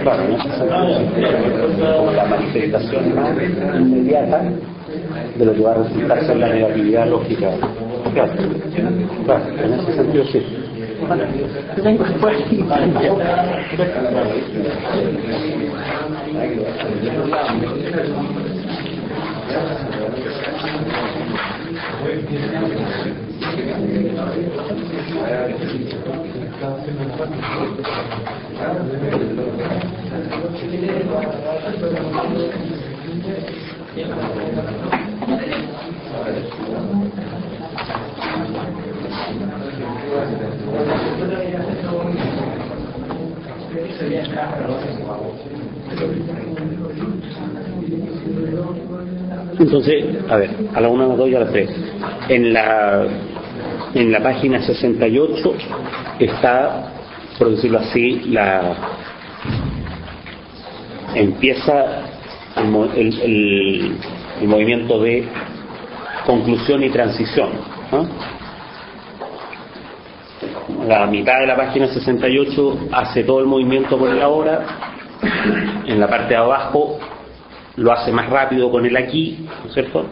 Claro, ¿no? Como la manifestación más inmediata de lo que va a resultar ser la negatividad lógica. Claro, claro, en ese sentido sí. Bueno, tengo después. Entonces, a ver, a la 1, a la 2 y a la 3. En la página 68 está, por decirlo así, empieza el movimiento de conclusión y transición, ¿no? La mitad de la página 68 hace todo el movimiento con el ahora. En la parte de abajo lo hace más rápido con el aquí, ¿no es cierto?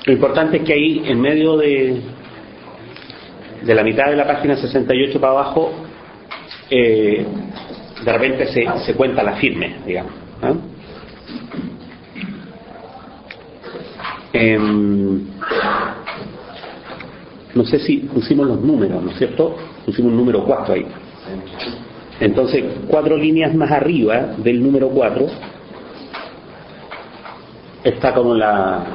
Lo importante es que ahí, en medio de la mitad de la página 68 para abajo, de repente se cuenta la firme, digamos, ¿no? No sé si pusimos los números, ¿no es cierto? Pusimos un número 4 ahí. Entonces, 4 líneas más arriba del número 4 está como la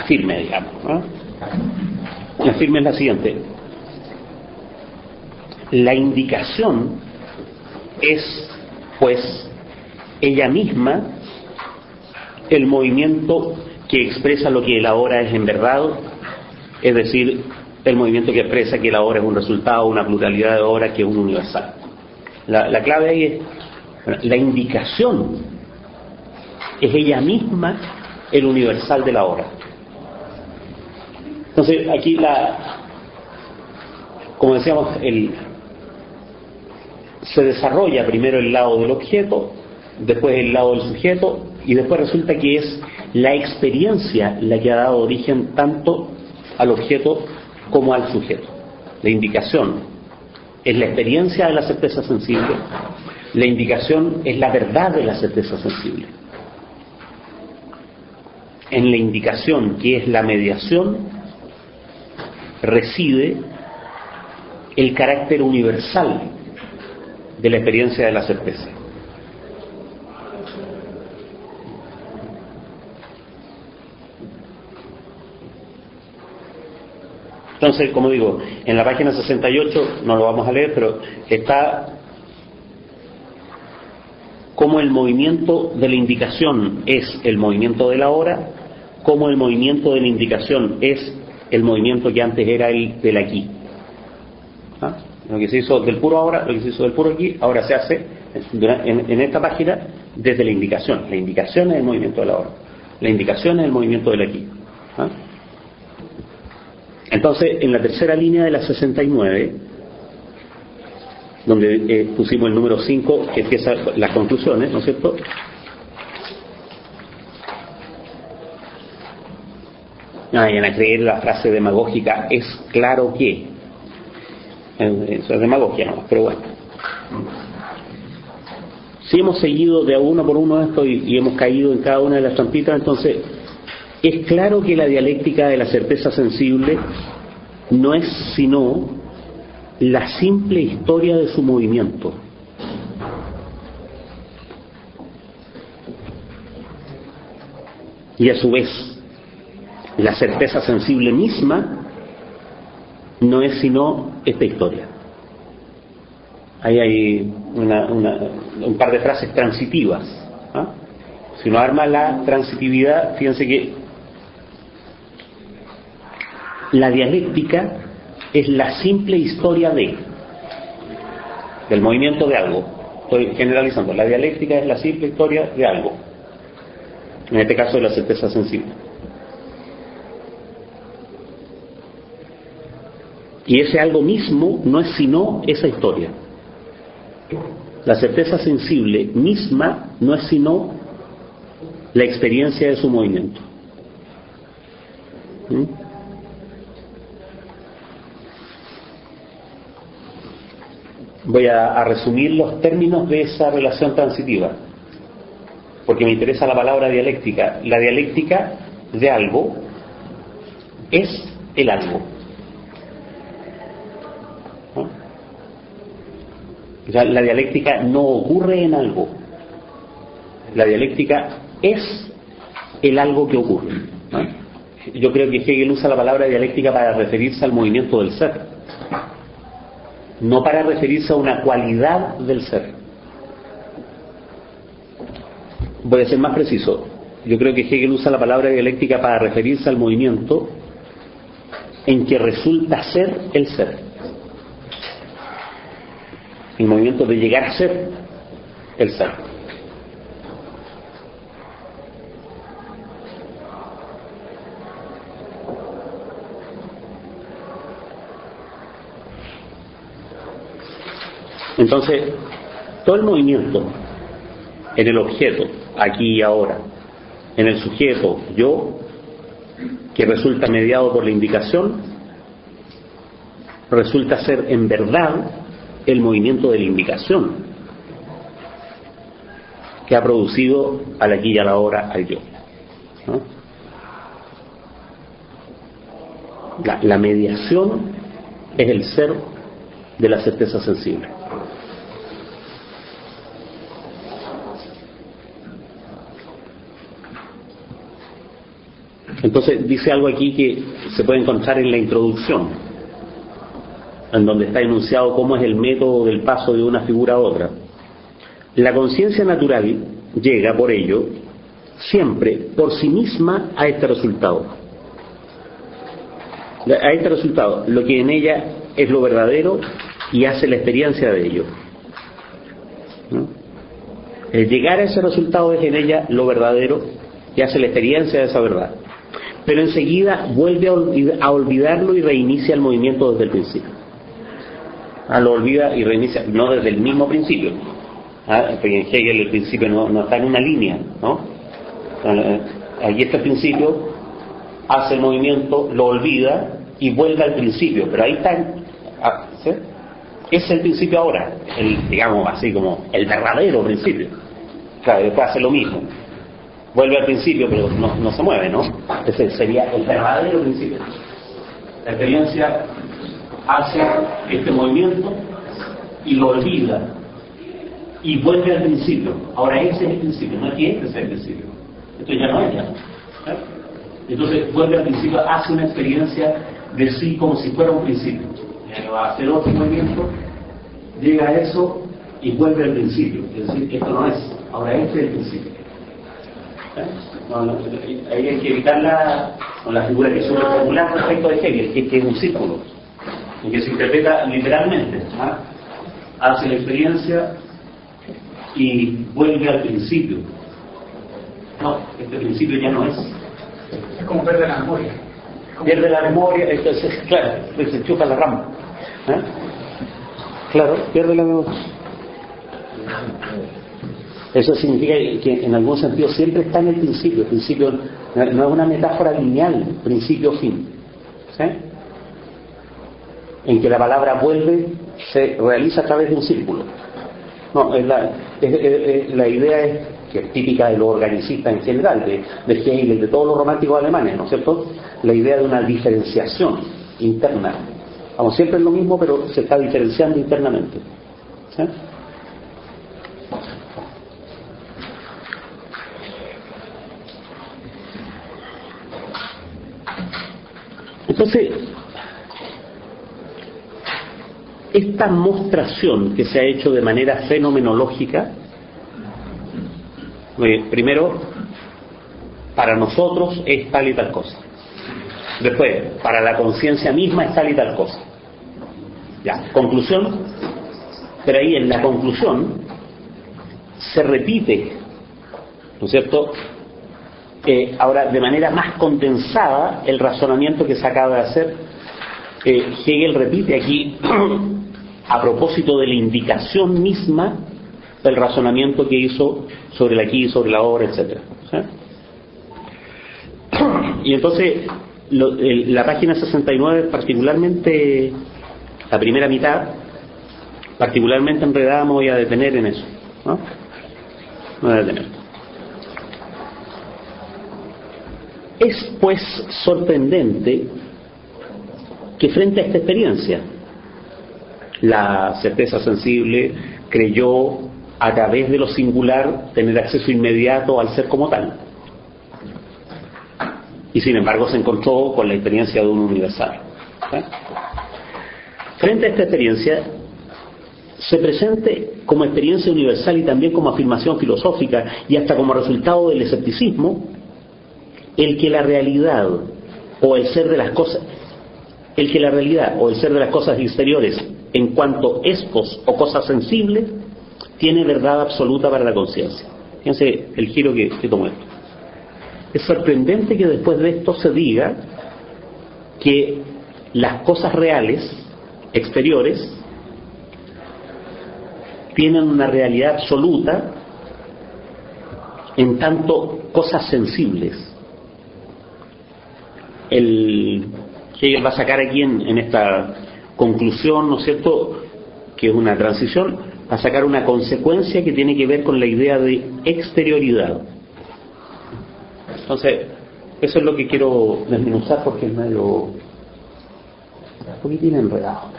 firme, digamos, ¿no? La firme es la siguiente. La indicación es, pues, ella misma el movimiento que expresa lo que el ahora es en verdad, es decir, el movimiento que expresa que el ahora es un resultado, una pluralidad de ahora que es un universal. La clave ahí es, bueno, la indicación es ella misma el universal de la hora. Entonces aquí como decíamos, se desarrolla primero el lado del objeto, después el lado del sujeto, y después resulta que es la experiencia la que ha dado origen tanto al objeto como al sujeto. La indicación es la experiencia de la certeza sensible, la indicación es la verdad de la certeza sensible. En la indicación, que es la mediación, reside el carácter universal de la experiencia de la certeza. Entonces, como digo, en la página 68, no lo vamos a leer, pero está como el movimiento de la indicación es el movimiento de la hora, como el movimiento de la indicación es el movimiento que antes era el del aquí. ¿Ah? Lo que se hizo del puro ahora, lo que se hizo del puro aquí, ahora se hace en esta página desde la indicación. La indicación es el movimiento de la hora, la indicación es el movimiento del aquí. ¿Ah? Entonces, en la tercera línea de la 69, donde pusimos el número 5, que empieza las conclusiones, ¿no es cierto? Vayan a creer la frase demagógica, es claro que. Eso es demagogia, ¿no? Pero bueno. Si hemos seguido de uno por uno esto y hemos caído en cada una de las trampitas, entonces es claro que la dialéctica de la certeza sensible no es sino la simple historia de su movimiento. Y a su vez, la certeza sensible misma no es sino esta historia. Ahí hay un par de frases transitivas, ¿ah? Si uno arma la transitividad, fíjense que la dialéctica es la simple historia del movimiento de algo. Estoy generalizando, la dialéctica es la simple historia de algo, en este caso de la certeza sensible. Y ese algo mismo no es sino esa historia. La certeza sensible misma no es sino la experiencia de su movimiento. Voy a resumir los términos de esa relación transitiva, porque me interesa la palabra dialéctica. La dialéctica de algo es el algo. O sea, la dialéctica no ocurre en algo. La dialéctica es el algo que ocurre. Yo creo que Hegel usa la palabra dialéctica para referirse al movimiento del ser, no para referirse a una cualidad del ser. Voy a ser más preciso. Yo creo que Hegel usa la palabra dialéctica para referirse al movimiento en que resulta ser el ser. El movimiento de llegar a ser el ser. Entonces, todo el movimiento en el objeto, aquí y ahora, en el sujeto, yo, que resulta mediado por la indicación, resulta ser en verdad el movimiento de la indicación que ha producido al aquí y a la hora al yo, ¿no? La mediación es el ser de la certeza sensible. Entonces dice algo aquí que se puede encontrar en la introducción, en donde está enunciado cómo es el método del paso de una figura a otra. La conciencia natural llega, por ello, siempre por sí misma a este resultado. A este resultado, lo que en ella es lo verdadero y hace la experiencia de ello, ¿no? El llegar a ese resultado es en ella lo verdadero y hace la experiencia de esa verdad. Pero enseguida vuelve a olvidarlo y reinicia el movimiento desde el principio. Lo olvida y reinicia, no desde el mismo principio, porque en Hegel el principio no está en una línea, ¿no? Aquí está el principio, hace el movimiento, lo olvida y vuelve al principio, pero ahí está, ¿sí? Es el principio ahora, digamos así como el verdadero principio. Claro, después hace lo mismo, vuelve al principio, pero no se mueve, ¿no? Ese sería el verdadero principio. La experiencia hace este movimiento y lo olvida y vuelve al principio. Ahora ese es el principio, no es que este sea el principio. Esto ya no es ya. Entonces vuelve al principio, hace una experiencia de sí como si fuera un principio. Ya va a hacer otro movimiento, llega a eso y vuelve al principio. Es decir, esto no es, ahora este es el principio. Ahí hay que evitar la figura que suele popular respecto de Hegel, que es un círculo, y que se interpreta literalmente, hace la experiencia y vuelve al principio. No, este principio ya no es. Es como pierde la memoria. Pierde la memoria, entonces, claro, se chupa la rama. Claro, pierde la memoria. Eso significa que en algún sentido siempre está en el principio. El principio no es una metáfora lineal, principio-fin, ¿sí? En que la palabra vuelve se realiza a través de un círculo. No, la idea es que es típica de los organicistas en general, de Hegel, de todos los románticos alemanes, ¿no es cierto? La idea de una diferenciación interna. Vamos, siempre es lo mismo, pero se está diferenciando internamente, ¿sí? Entonces, esta mostración que se ha hecho de manera fenomenológica, primero, para nosotros es tal y tal cosa. Después, para la conciencia misma es tal y tal cosa. Ya, conclusión, pero ahí en la conclusión se repite, ¿no es cierto?, ahora de manera más condensada el razonamiento que se acaba de hacer Hegel repite aquí, a propósito de la indicación misma, el razonamiento que hizo sobre el aquí, sobre la obra, etc. ¿Sí? Y entonces, la página 69, particularmente, la primera mitad, particularmente enredada, me voy a detener en eso, ¿no? Me voy a detener. Es pues sorprendente que frente a esta experiencia, la certeza sensible creyó a través de lo singular tener acceso inmediato al ser como tal, y sin embargo se encontró con la experiencia de un universal. ¿Sí? Frente a esta experiencia se presente como experiencia universal y también como afirmación filosófica y hasta como resultado del escepticismo el que la realidad o el ser de las cosas exteriores en cuanto estos o cosas sensibles tiene verdad absoluta para la conciencia. Fíjense el giro que tomó esto. Es sorprendente que después de esto se diga que las cosas reales exteriores tienen una realidad absoluta en tanto cosas sensibles. Hegel va a sacar aquí en esta conclusión, ¿no es cierto?, que es una transición, va a sacar una consecuencia que tiene que ver con la idea de exterioridad. Entonces, eso es lo que quiero desmenuzar porque es medio un poquitín enredado.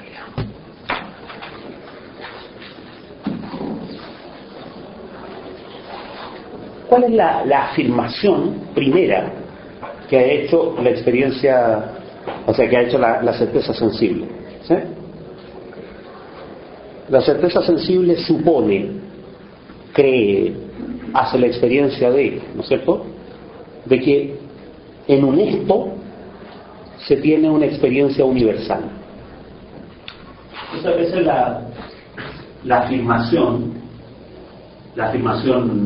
¿Cuál es la afirmación primera que ha hecho la experiencia, o sea, que ha hecho la certeza sensible? ¿Sí? La certeza sensible supone, cree, hace la experiencia de, ¿no es cierto?, de que en un esto se tiene una experiencia universal. Esa es la afirmación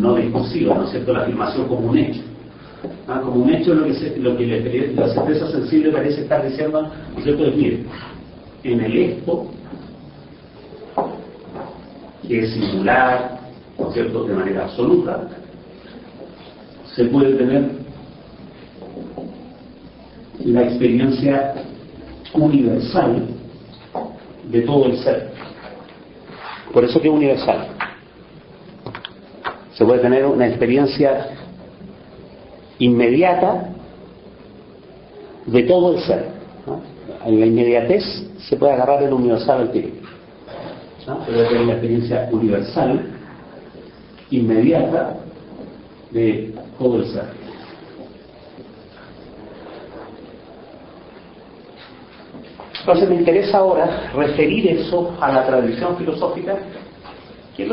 no discursiva, ¿no es cierto?, la afirmación como un hecho. Como un hecho lo que la certeza sensible parece estar diciendo, ¿no es cierto?, es, mire, en el esto, que es singular, ¿no es cierto?, de manera absoluta, se puede tener la experiencia universal de todo el ser. Por eso que es universal. Se puede tener una experiencia inmediata de todo el ser, ¿no? En la inmediatez se puede agarrar el universal al tiro, ¿no? Se puede tener una experiencia universal inmediata de todo el ser. Entonces me interesa ahora referir eso a la tradición filosófica. ¿Qué es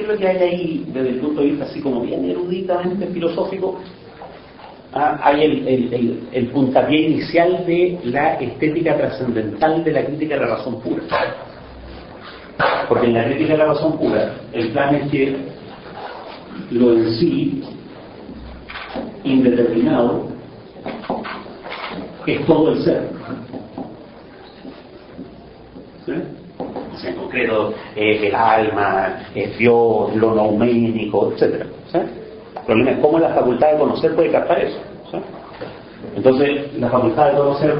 lo que hay ahí desde el punto de vista así como bien eruditamente filosófico? Hay el puntapié inicial de la estética trascendental de la crítica de la razón pura. Porque en la crítica de la razón pura el plan es que lo en sí indeterminado es todo el ser. ¿Sí? En concreto, el alma, es Dios, lo nouménico, etc. ¿Sí? El problema es cómo la facultad de conocer puede captar eso. ¿Sí? Entonces, la facultad de conocer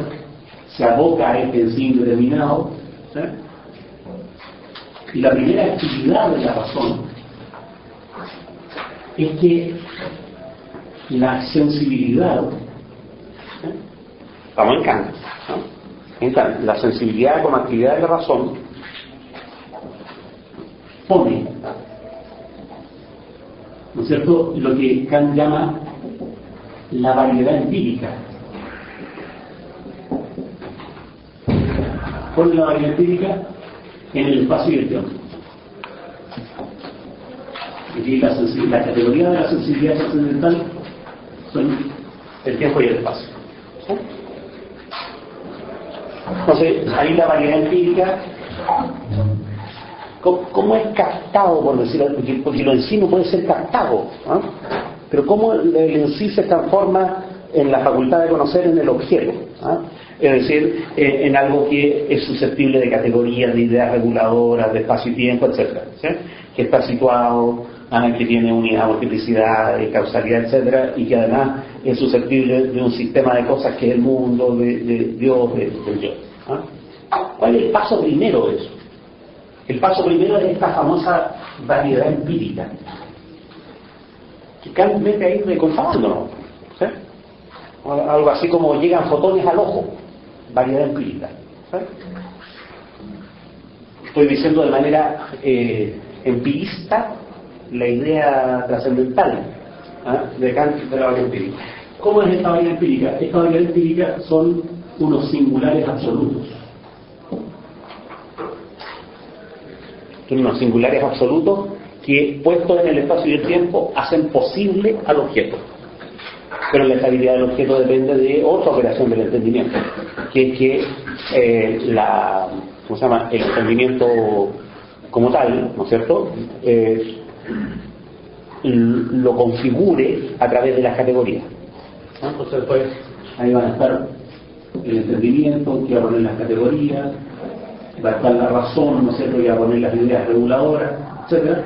se aboca a este en sí indeterminado. ¿Sí? Y la primera actividad de la razón es que la sensibilidad, ¿sí?, vamos en Kant, ¿no? En Kant, la sensibilidad como actividad de la razón pone, ¿no es cierto?, lo que Kant llama la variedad empírica. Pone la variedad empírica en el espacio y el tiempo. Y la categoría de la sensibilidad trascendental son el tiempo y el espacio. ¿Sí? Entonces, ahí la variedad empírica, ¿cómo es captado, por decirlo? Porque lo en sí no puede ser captado, ¿no? Pero cómo el en sí se transforma en la facultad de conocer en el objeto, ¿no? Es decir, en algo que es susceptible de categorías, de ideas reguladoras, de espacio y tiempo, etcétera, ¿sí? Que está situado, que tiene unidad, multiplicidad, causalidad, etcétera, y que además es susceptible de un sistema de cosas que es el mundo, de Dios, del yo. ¿Cuál es el paso primero de eso? El paso primero es esta famosa variedad empírica, que Kant mete ahí reconfabándonos, ¿sí? Algo así como llegan fotones al ojo, variedad empírica, ¿sí? Estoy diciendo de manera empirista la idea trascendental de Kant de la variedad empírica. ¿Cómo es esta variedad empírica? Esta variedad empírica son unos singulares absolutos. Son unos singulares absolutos que, puestos en el espacio y el tiempo, hacen posible al objeto. Pero la estabilidad del objeto depende de otra operación del entendimiento, que es que ¿cómo se llama? El entendimiento como tal, ¿no es cierto?, lo configure a través de las categorías, ¿no? Entonces, pues, ahí van a estar el entendimiento, que va a poner las categorías, va a estar la razón, ¿no es cierto?, que va a poner las ideas reguladoras, etcétera.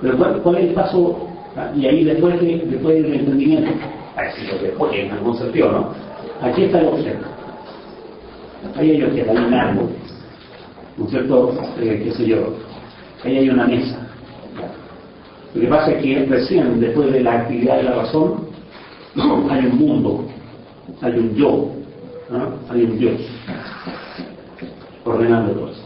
Pero ¿cuál es el paso? Y ahí después del entendimiento, así lo después en algún sentido, ¿no? Aquí está el objeto. Ahí hay objeto, hay un árbol, ¿no es cierto?, qué sé yo, ahí hay una mesa. Lo que pasa es que recién, después de la actividad de la razón, hay un mundo, hay un yo, ¿no? Hay un Dios ordenando todo eso.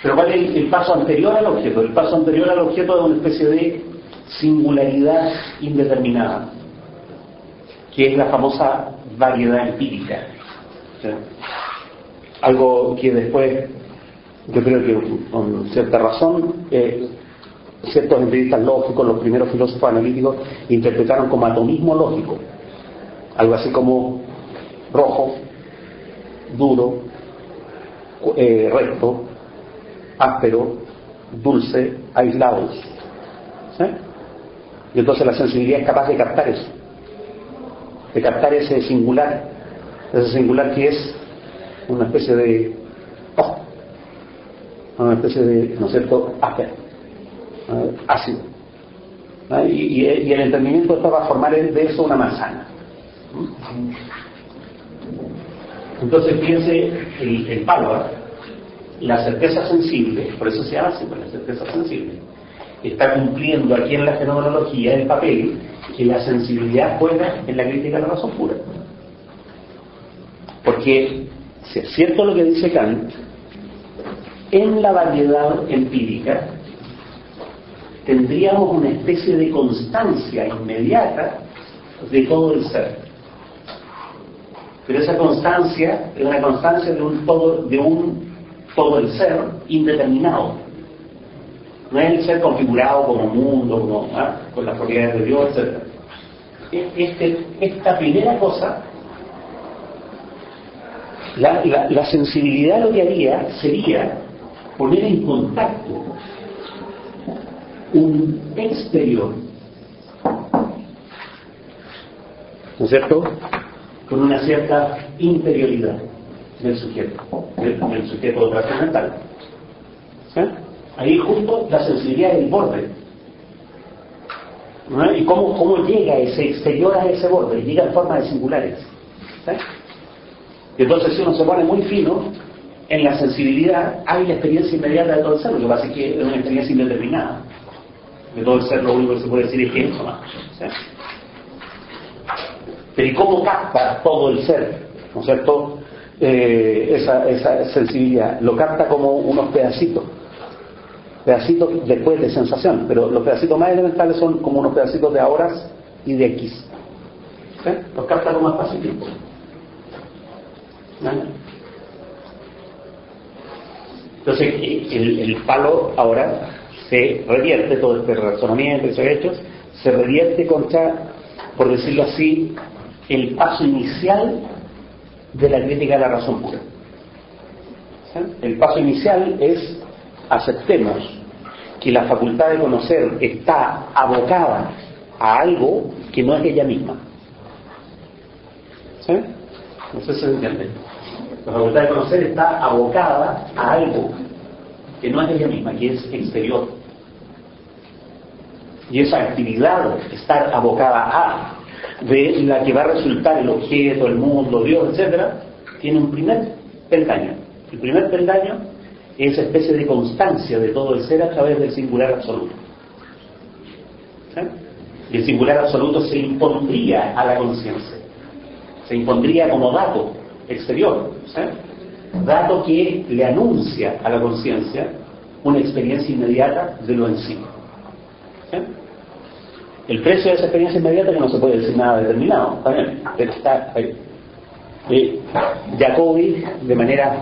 Pero ¿cuál es el paso anterior al objeto? El paso anterior al objeto es una especie de singularidad indeterminada, que es la famosa variedad empírica, ¿sí? Algo que después, yo creo que con cierta razón, ciertos empiristas lógicos, los primeros filósofos analíticos, interpretaron como atomismo lógico, algo así como rojo, duro, recto, áspero, dulce, aislados, ¿sí? Y entonces la sensibilidad es capaz de captar eso, de captar ese singular que es una especie de ¿no es cierto?, áspero, ácido, y el entendimiento está para formar de eso una manzana. Entonces fíjense el palo, la certeza sensible, por eso se hace con la certeza sensible, está cumpliendo aquí en la fenomenología el papel que la sensibilidad juega en la crítica a la razón pura. Porque si es cierto lo que dice Kant, en la variedad empírica tendríamos una especie de constancia inmediata de todo el ser. Pero esa constancia es una constancia de un todo el ser indeterminado. No es el ser configurado como mundo, con las propiedades de Dios, etc. Esta primera cosa, la sensibilidad lo que haría sería poner en contacto un exterior, ¿no es cierto?, con una cierta interioridad del sujeto trascendental. ¿Sí? Ahí justo la sensibilidad es el borde, ¿no? Y cómo llega ese exterior a ese borde, llega en forma de singulares. ¿Sí? Y entonces si uno se pone muy fino en la sensibilidad, hay la experiencia inmediata de todo el ser. Lo que pasa es que es una experiencia indeterminada de todo el ser. Lo único que se puede decir es que eso más. ¿Sí? Pero ¿y cómo capta todo el ser, ¿no es cierto?, esa sensibilidad? Lo capta como unos pedacitos después de sensación, pero los pedacitos más elementales son como unos pedacitos de horas y de X. ¿Sí? Los capta como espacio y tiempo. Entonces el palo ahora se revierte, todo este razonamiento, esos hechos, se revierte contra, por decirlo así, el paso inicial de la crítica a la razón pura. ¿Sí? El paso inicial es: aceptemos que la facultad de conocer está abocada a algo que no es ella misma. ¿Sí? No sé si se entiende. La facultad de conocer está abocada a algo que no es ella misma, que es exterior. Y esa actividad, estar abocada a, de la que va a resultar el objeto, el mundo, Dios, etcétera, tiene un primer peldaño. El primer peldaño es esa especie de constancia de todo el ser a través del singular absoluto. ¿Sí? Y el singular absoluto se impondría a la conciencia, se impondría como dato exterior, ¿sí? Dato que le anuncia a la conciencia una experiencia inmediata de lo en sí. ¿Sí? El precio de esa experiencia inmediata, que no se puede decir nada determinado, ¿está bien? Pero está ahí. Jacobi, de manera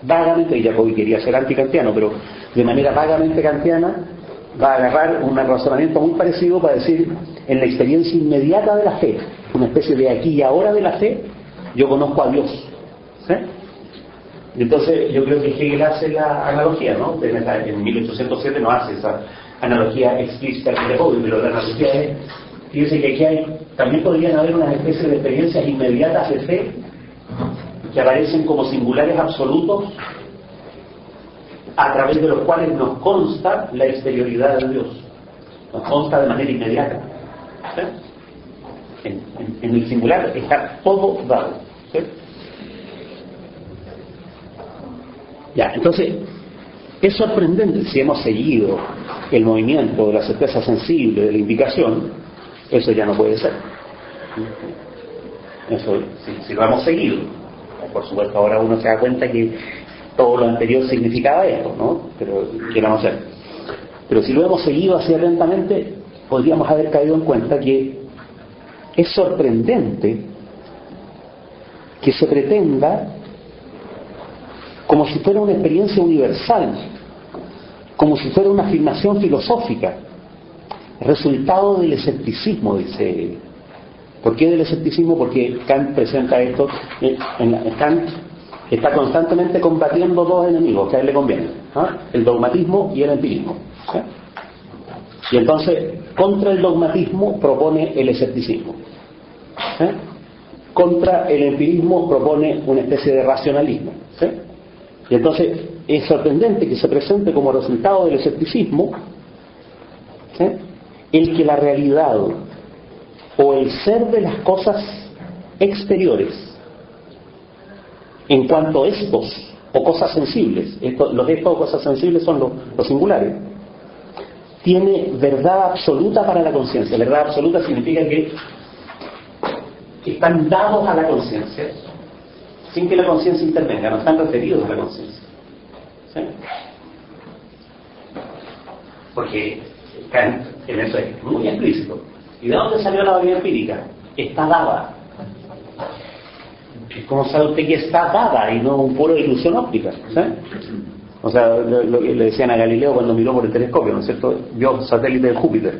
vagamente, y Jacobi quería ser antikantiano, pero de manera vagamente kantiana, va a agarrar un razonamiento muy parecido para decir, en la experiencia inmediata de la fe, una especie de aquí y ahora de la fe, yo conozco a Dios. ¿Sí? Y entonces yo creo que Hegel hace la analogía, ¿no? En 1807 no hace esa analogía explícita con Jacobi, pero la analogía es, fíjense que aquí también podrían haber una especie de experiencias inmediatas de fe que aparecen como singulares absolutos a través de los cuales nos consta la exterioridad de Dios, nos consta de manera inmediata. ¿Sí? En el singular está todo dado. ¿Sí? Ya, entonces es sorprendente si hemos seguido el movimiento de la certeza sensible, de la indicación, eso ya no puede ser. Eso, si lo hemos seguido, por supuesto ahora uno se da cuenta que todo lo anterior significaba esto, ¿no? Pero ¿qué vamos a hacer? Pero si lo hemos seguido así lentamente, podríamos haber caído en cuenta que es sorprendente que se pretenda como si fuera una experiencia universal, como si fuera una afirmación filosófica, resultado del escepticismo, dice. ¿Por qué del escepticismo? Porque Kant presenta esto, Kant está constantemente combatiendo dos enemigos que a él le convienen, ¿ah? El dogmatismo y el empirismo. ¿Sí? Y entonces, contra el dogmatismo propone el escepticismo. ¿Sí? Contra el empirismo propone una especie de racionalismo. ¿Sí? Y entonces es sorprendente que se presente como resultado del escepticismo, ¿sí?, el que la realidad o el ser de las cosas exteriores, en cuanto a estos o cosas sensibles, los estos o cosas sensibles son los singulares, tiene verdad absoluta para la conciencia. Verdad absoluta significa que están dados a la conciencia sin que la conciencia intervenga, no están referidos a la conciencia. ¿Sí? Porque Kant en eso es muy explícito. ¿Y de dónde salió la variedad empírica? Está dada. ¿Cómo sabe usted que está dada y no un puro ilusión óptica? ¿Sí? O sea, lo que le decían a Galileo cuando miró por el telescopio, ¿no es cierto? Vio satélites de Júpiter.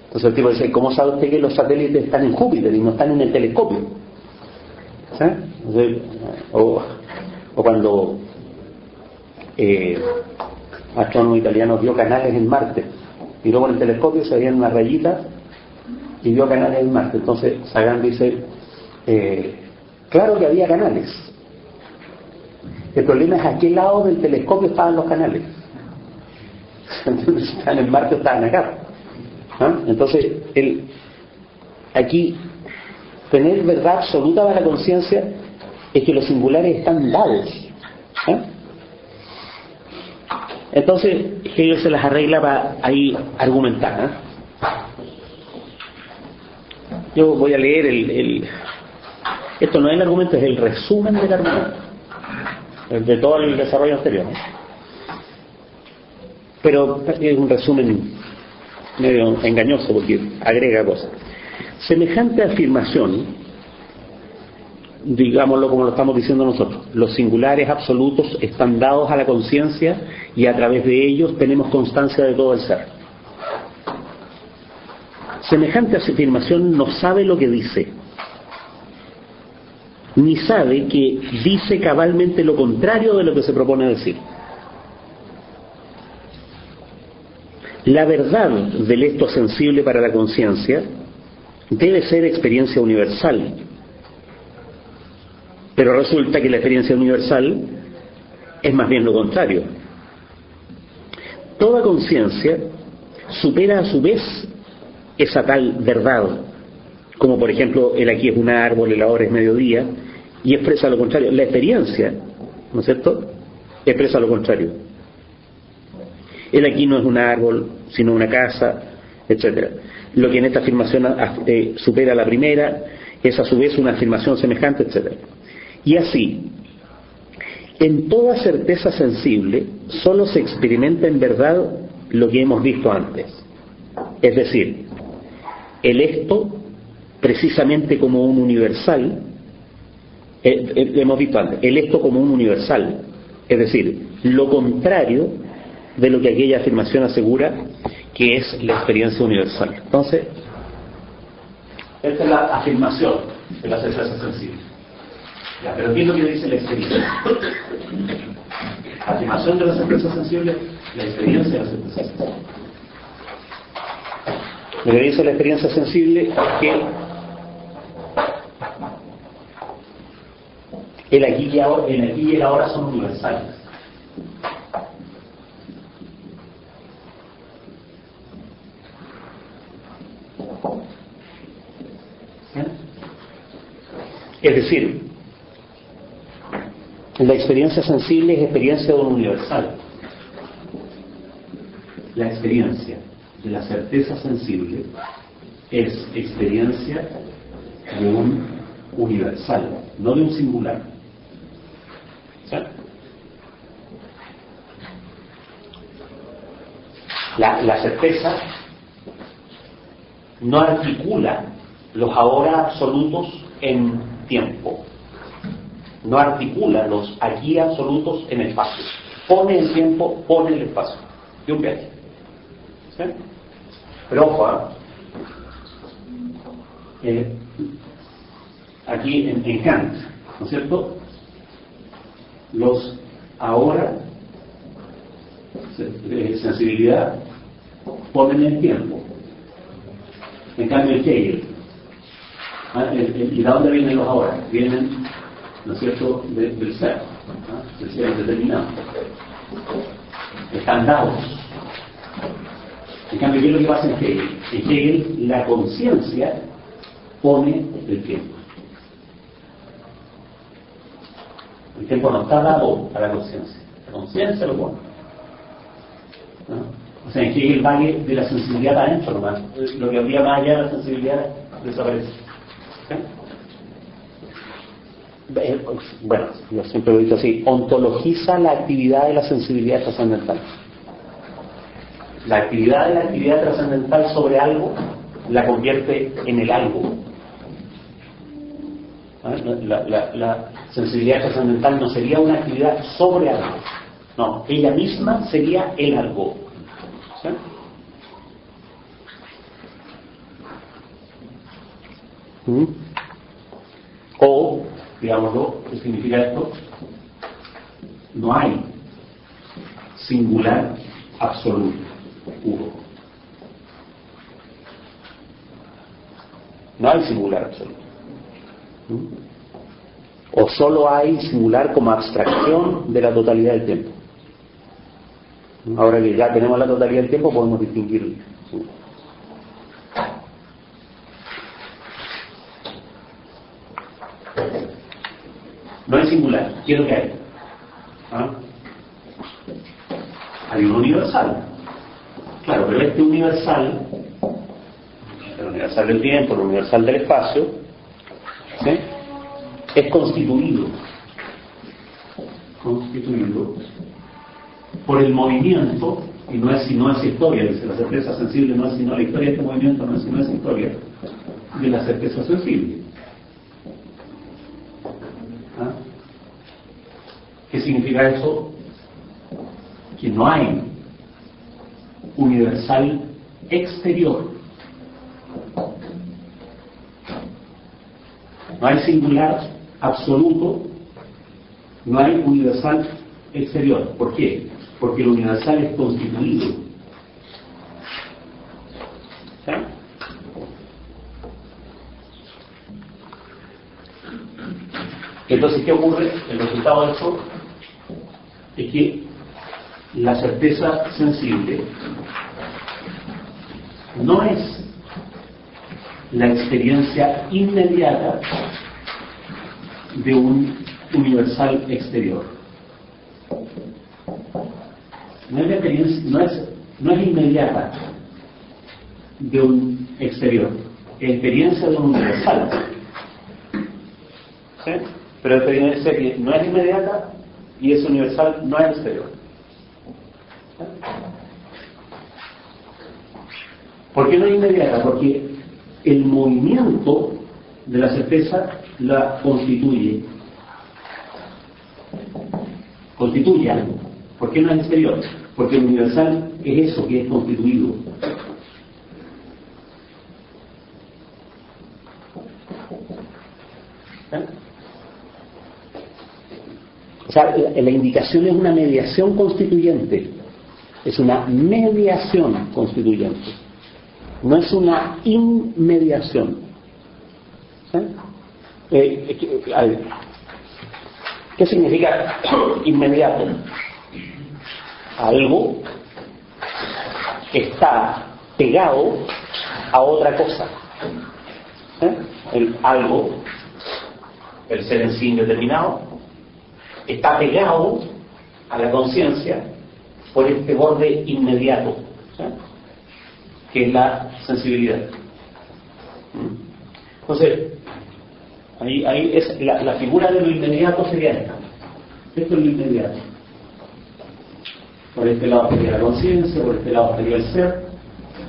Entonces el tipo dice, ¿cómo sabe usted que los satélites están en Júpiter y no están en el telescopio? ¿Sí? Entonces, o cuando astrónomo italiano vio canales en Marte, miró con el telescopio, se veían unas rayitas y vio canales en Marte. Entonces Sagan dice, claro que había canales, el problema es a qué lado del telescopio estaban los canales. Entonces, si estaban en Marte o estaban acá. ¿Ah? Entonces aquí tener verdad absoluta para la conciencia es que los singulares están dados. ¿Eh? Entonces Hegel se las arregla para ahí argumentar. ¿Eh? Yo voy a leer esto no es el argumento, es el resumen del argumento, de todo el desarrollo anterior, ¿no? Pero es un resumen medio engañoso porque agrega cosas. Semejante afirmación, digámoslo como lo estamos diciendo nosotros, los singulares absolutos están dados a la conciencia y a través de ellos tenemos constancia de todo el ser. Semejante afirmación no sabe lo que dice, ni sabe que dice cabalmente lo contrario de lo que se propone decir. La verdad del esto sensible para la conciencia debe ser experiencia universal, Pero resulta que la experiencia universal es más bien lo contrario. Toda conciencia supera a su vez esa tal verdad, como por ejemplo el aquí es un árbol, el ahora es mediodía, y expresa lo contrario. La experiencia, ¿no es cierto?, expresa lo contrario. El aquí no es un árbol, sino una casa, etcétera. Lo que en esta afirmación supera a la primera es a su vez una afirmación semejante, etcétera. Y así, en toda certeza sensible, solo se experimenta en verdad lo que hemos visto antes. Es decir, el esto, precisamente como un universal, hemos visto antes, el esto como un universal, es decir, lo contrario de lo que aquella afirmación asegura que es la experiencia universal. Entonces, esta es la afirmación de la certeza sensible. Ya, pero ¿qué es lo que dice la experiencia? La afirmación de la certeza sensible, la experiencia de la certeza sensible. Lo que dice la experiencia sensible es que el aquí y el ahora son universales. Es decir, la experiencia sensible es experiencia de un universal. La experiencia de la certeza sensible es experiencia de un universal, no de un singular. ¿Sí? La certeza no articula los ahora absolutos en tiempo, no articula los aquí absolutos en espacio, pone el tiempo, pone el espacio de un viaje. ¿Sí? Pero ojo, aquí en Kant, ¿no es cierto?, los ahora sensibilidad ponen el tiempo. En cambio el Hegel, ¿y de dónde vienen los ahora? Vienen, ¿no es cierto?, del ser, del ser determinado. Están dados. En cambio, ¿qué es lo que pasa en Hegel? En Hegel la conciencia pone el tiempo. El tiempo no está dado a la conciencia. La conciencia lo pone. ¿No? O sea, en Hegel vale de la sensibilidad adentro nomás. Lo que habría más allá de la sensibilidad desaparece. ¿Sí? Bueno, yo siempre lo he dicho así: ontologiza la actividad de la sensibilidad trascendental. La actividad de la actividad trascendental sobre algo la convierte en el algo. La sensibilidad trascendental no sería una actividad sobre algo, no, ella misma sería el algo. ¿Sí? O, digámoslo, ¿qué significa esto? No hay singular absoluto puro. No hay singular absoluto. O solo hay singular como abstracción de la totalidad del tiempo. Ahora que ya tenemos la totalidad del tiempo, podemos distinguirlo. No hay singular. ¿Qué es lo que hay? Hay un universal. Claro, pero este universal, el universal del tiempo, el universal del espacio, ¿sí?, es constituido por el movimiento, y no es sino esa historia, dice la certeza sensible, no es sino la historia de este movimiento, no es sino esa historia de la certeza sensible. ¿Qué significa eso? Que no hay universal exterior, no hay singular absoluto, no hay universal exterior. ¿Por qué? Porque el universal es constituido. ¿Sí? Entonces, ¿qué ocurre? El resultado de eso es que la certeza sensible no es la experiencia inmediata de un universal exterior. No es la experiencia, no es inmediata de un exterior, es experiencia de un universal. ¿Sí? Pero experiencia que no es inmediata y es universal, no es exterior. ¿Sí? ¿Por qué no es inmediata? Porque el movimiento de la certeza la constituye algo. ¿Por qué no es exterior? Porque el universal es eso que es constituido. ¿Eh? O sea, la indicación es una mediación constituyente. Es una mediación constituyente. No es una inmediación. ¿Sí? ¿Qué significa inmediato? Algo que está pegado a otra cosa. El algo, el ser en sí indeterminado, está pegado a la conciencia por este borde inmediato, ¿sí? Que es la sensibilidad. Entonces, ahí es la figura de lo inmediato sería esta. Esto es lo inmediato. Por este lado estaría la conciencia, por este lado estaría el ser,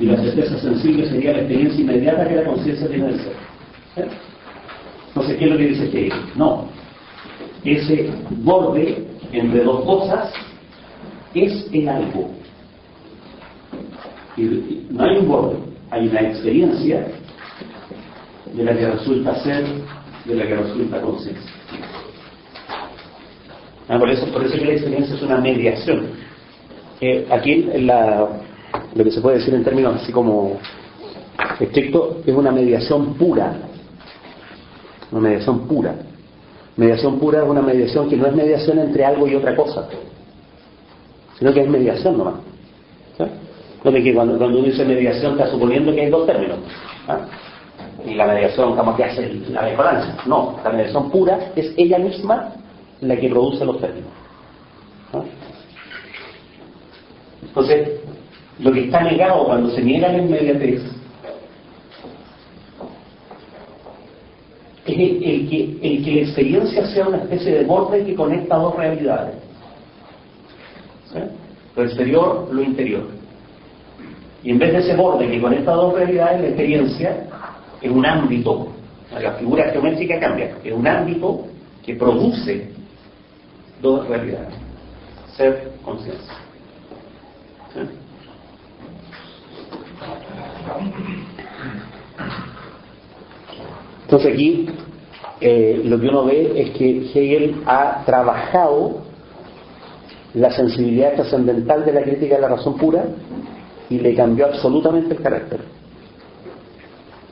y la certeza sensible sería la experiencia inmediata que la conciencia tiene del ser. ¿Sí? Entonces, ¿qué es lo que dice Hegel? No. Ese borde entre dos cosas es el algo. Y no hay un borde, hay una experiencia de la que resulta ser, de la que resulta conciencia. Por eso que la experiencia es una mediación. Aquí lo que se puede decir en términos así como estrictos es una mediación pura. Una mediación pura. Mediación pura es una mediación que no es mediación entre algo y otra cosa, sino que es mediación nomás. ¿Sí? Donde que cuando uno dice mediación está suponiendo que hay dos términos. ¿Sí? Y la mediación, como que hace la mejoranza. No, la mediación pura es ella misma la que produce los términos. ¿Sí? Entonces, lo que está negado cuando se niega la inmediatez es el que la experiencia sea una especie de borde que conecta dos realidades. ¿Sí? Lo exterior, lo interior. Y en vez de ese borde que conecta dos realidades, la experiencia es un ámbito. La figura geométrica cambia. Es un ámbito que produce dos realidades. Ser, conciencia. ¿Sí? Entonces aquí lo que uno ve es que Hegel ha trabajado la sensibilidad trascendental de la crítica de la razón pura y le cambió absolutamente el carácter.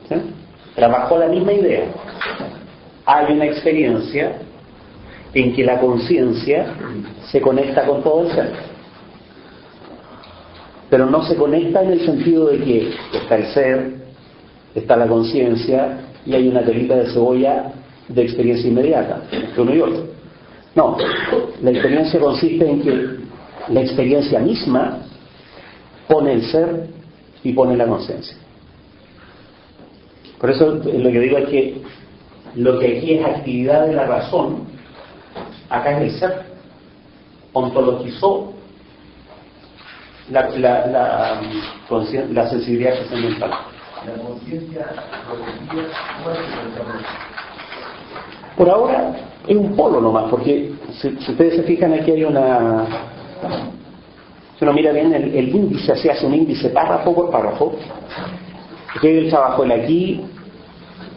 ¿Sí? Trabajó la misma idea. Hay una experiencia en que la conciencia se conecta con todo el ser, pero no se conecta en el sentido de que está el ser, está la conciencia y hay una telita de cebolla de experiencia inmediata entre uno y otro. No, la experiencia consiste en que la experiencia misma pone el ser y pone la conciencia. Por eso lo que digo es que lo que aquí es actividad de la razón, acá es el ser. Ontologizó la sensibilidad trascendental. La conciencia progresiva, ¿cuál es el desarrollo? Por ahora es un polo nomás, porque si ustedes se fijan aquí hay una... Si uno mira bien el índice, se hace un índice párrafo por párrafo. Aquí hay el trabajo, el aquí,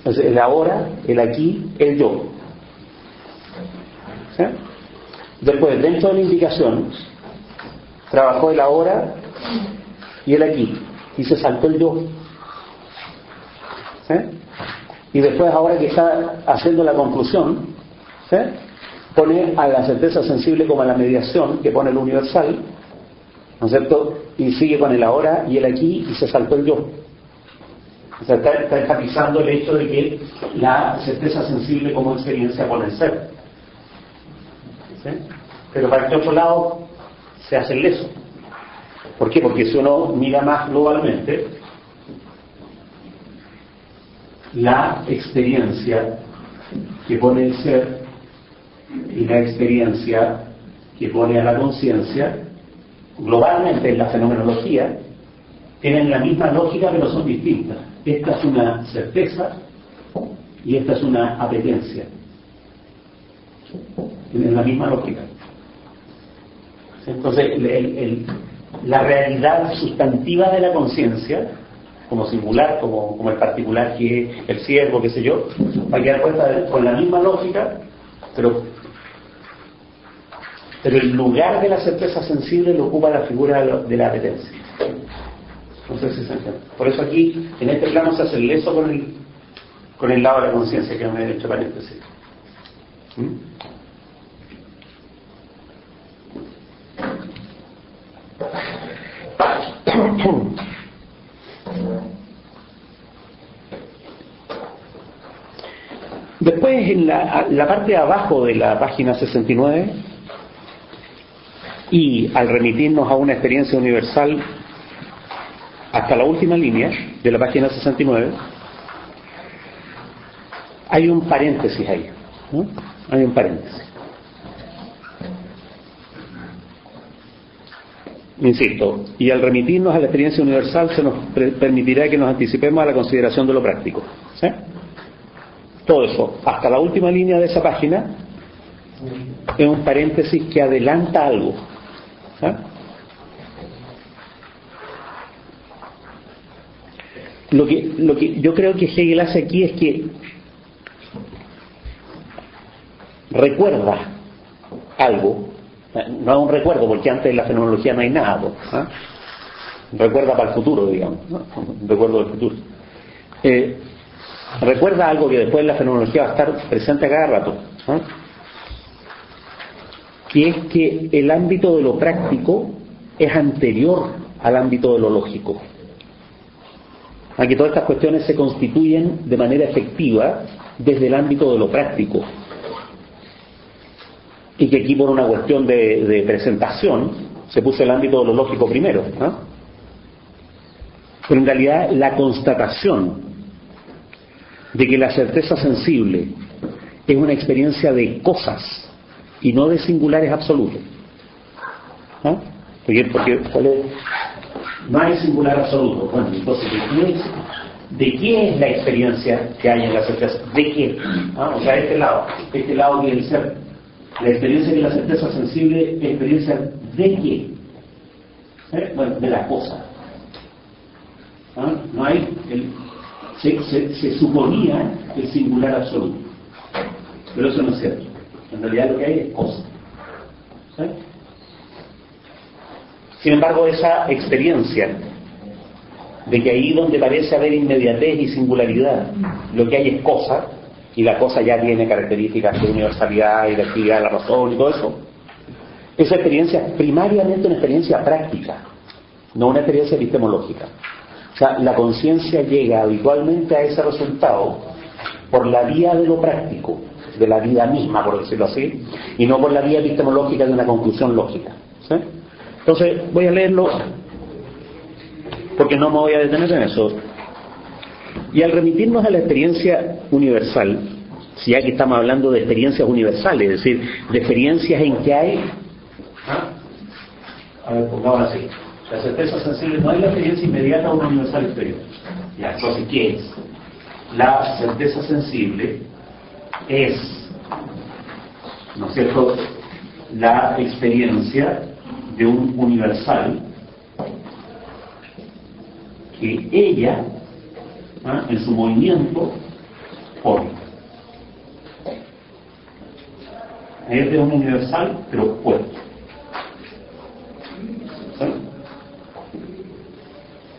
el ahora, el aquí, el yo. ¿Sí? Después, dentro de la indicación, trabajó el ahora y el aquí, y se saltó el yo. ¿Sí? Y después, ahora que está haciendo la conclusión, ¿sí? Pone a la certeza sensible como a la mediación que pone el universal, ¿no es cierto? Y sigue con el ahora y el aquí y se saltó el yo. O sea, está enfatizando el hecho de que la certeza sensible como experiencia pone el ser. ¿Sí? Pero para el otro lado se hace el leso. ¿Por qué? Porque si uno mira más globalmente, la experiencia que pone el ser y la experiencia que pone a la conciencia, globalmente en la fenomenología, tienen la misma lógica pero son distintas. Esta es una certeza y esta es una apetencia. Tienen la misma lógica. Entonces, la realidad sustantiva de la conciencia, como singular, como el particular que es el siervo, qué sé yo, va a quedar cuenta con la misma lógica, pero el lugar de la certeza sensible lo ocupa la figura de la apetencia. No sé si se entiende. Por eso aquí, en este plano, se hace el leso con el lado de la conciencia, que me he hecho paréntesis. Después, en la parte de abajo de la página 69, y al remitirnos a una experiencia universal hasta la última línea de la página 69, hay un paréntesis ahí, ¿no? Hay un paréntesis. Insisto, y al remitirnos a la experiencia universal se nos permitirá que nos anticipemos a la consideración de lo práctico. ¿Sí? Todo eso, hasta la última línea de esa página, es un paréntesis que adelanta algo. ¿Sí? Lo que yo creo que Hegel hace aquí es que recuerda algo. No es un recuerdo, porque antes de la fenomenología no hay nada, ¿eh? Recuerda para el futuro, digamos, ¿no? Un recuerdo del futuro. Recuerda algo que después en la fenomenología va a estar presente a cada rato, ¿eh? Que es que el ámbito de lo práctico es anterior al ámbito de lo lógico. Aquí todas estas cuestiones se constituyen de manera efectiva desde el ámbito de lo práctico. Y que aquí por una cuestión de presentación se puso el ámbito de lo lógico primero, ¿no? Pero en realidad la constatación de que la certeza sensible es una experiencia de cosas y no de singulares absolutos, ¿no? Porque no hay singular absoluto. Bueno, entonces ¿de qué es la experiencia que hay en la certeza? ¿De qué? ¿Ah? O sea, este lado que el ser. La experiencia de la certeza sensible es experiencia de qué? Bueno, de la cosa. ¿Ah? No hay se suponía el singular absoluto, pero eso no es cierto. En realidad lo que hay es cosa. ¿Sí? Sin embargo, esa experiencia de que ahí donde parece haber inmediatez y singularidad, lo que hay es cosa, y la cosa ya tiene características de universalidad y de actividad de la razón y todo eso, esa experiencia es primariamente una experiencia práctica, no una experiencia epistemológica. O sea, la conciencia llega habitualmente a ese resultado por la vía de lo práctico, de la vida misma, por decirlo así, y no por la vía epistemológica de una conclusión lógica. ¿Sí? Entonces, voy a leerlo porque no me voy a detener en eso. Y al remitirnos a la experiencia universal, si ya que estamos hablando de experiencias universales, es decir, de experiencias en que hay... A ver, pongámoslo así. La certeza sensible no es la experiencia inmediata o una universal exterior. Ya, entonces, ¿qué es? La certeza sensible es, ¿no es cierto?, la experiencia de un universal que ella, en su movimiento, pone. Es de un universal, pero puesto. ¿Sí?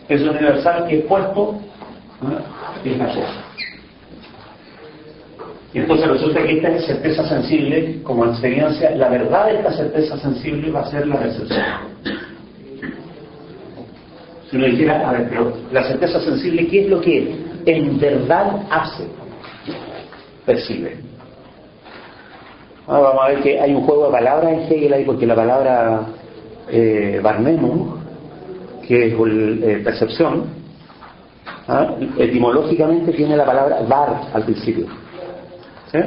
Es un universal que es puesto, es la cosa. Y entonces resulta que esta certeza sensible, como experiencia, la verdad de esta certeza sensible va a ser la percepción. Si uno dijera, a ver, pero la certeza sensible, ¿qué es lo que en verdad hace? Percibe. Ahora vamos a ver que hay un juego de palabras en Hegel ahí, porque la palabra Wahrnehmung, que es percepción, etimológicamente tiene la palabra var al principio. ¿Sí?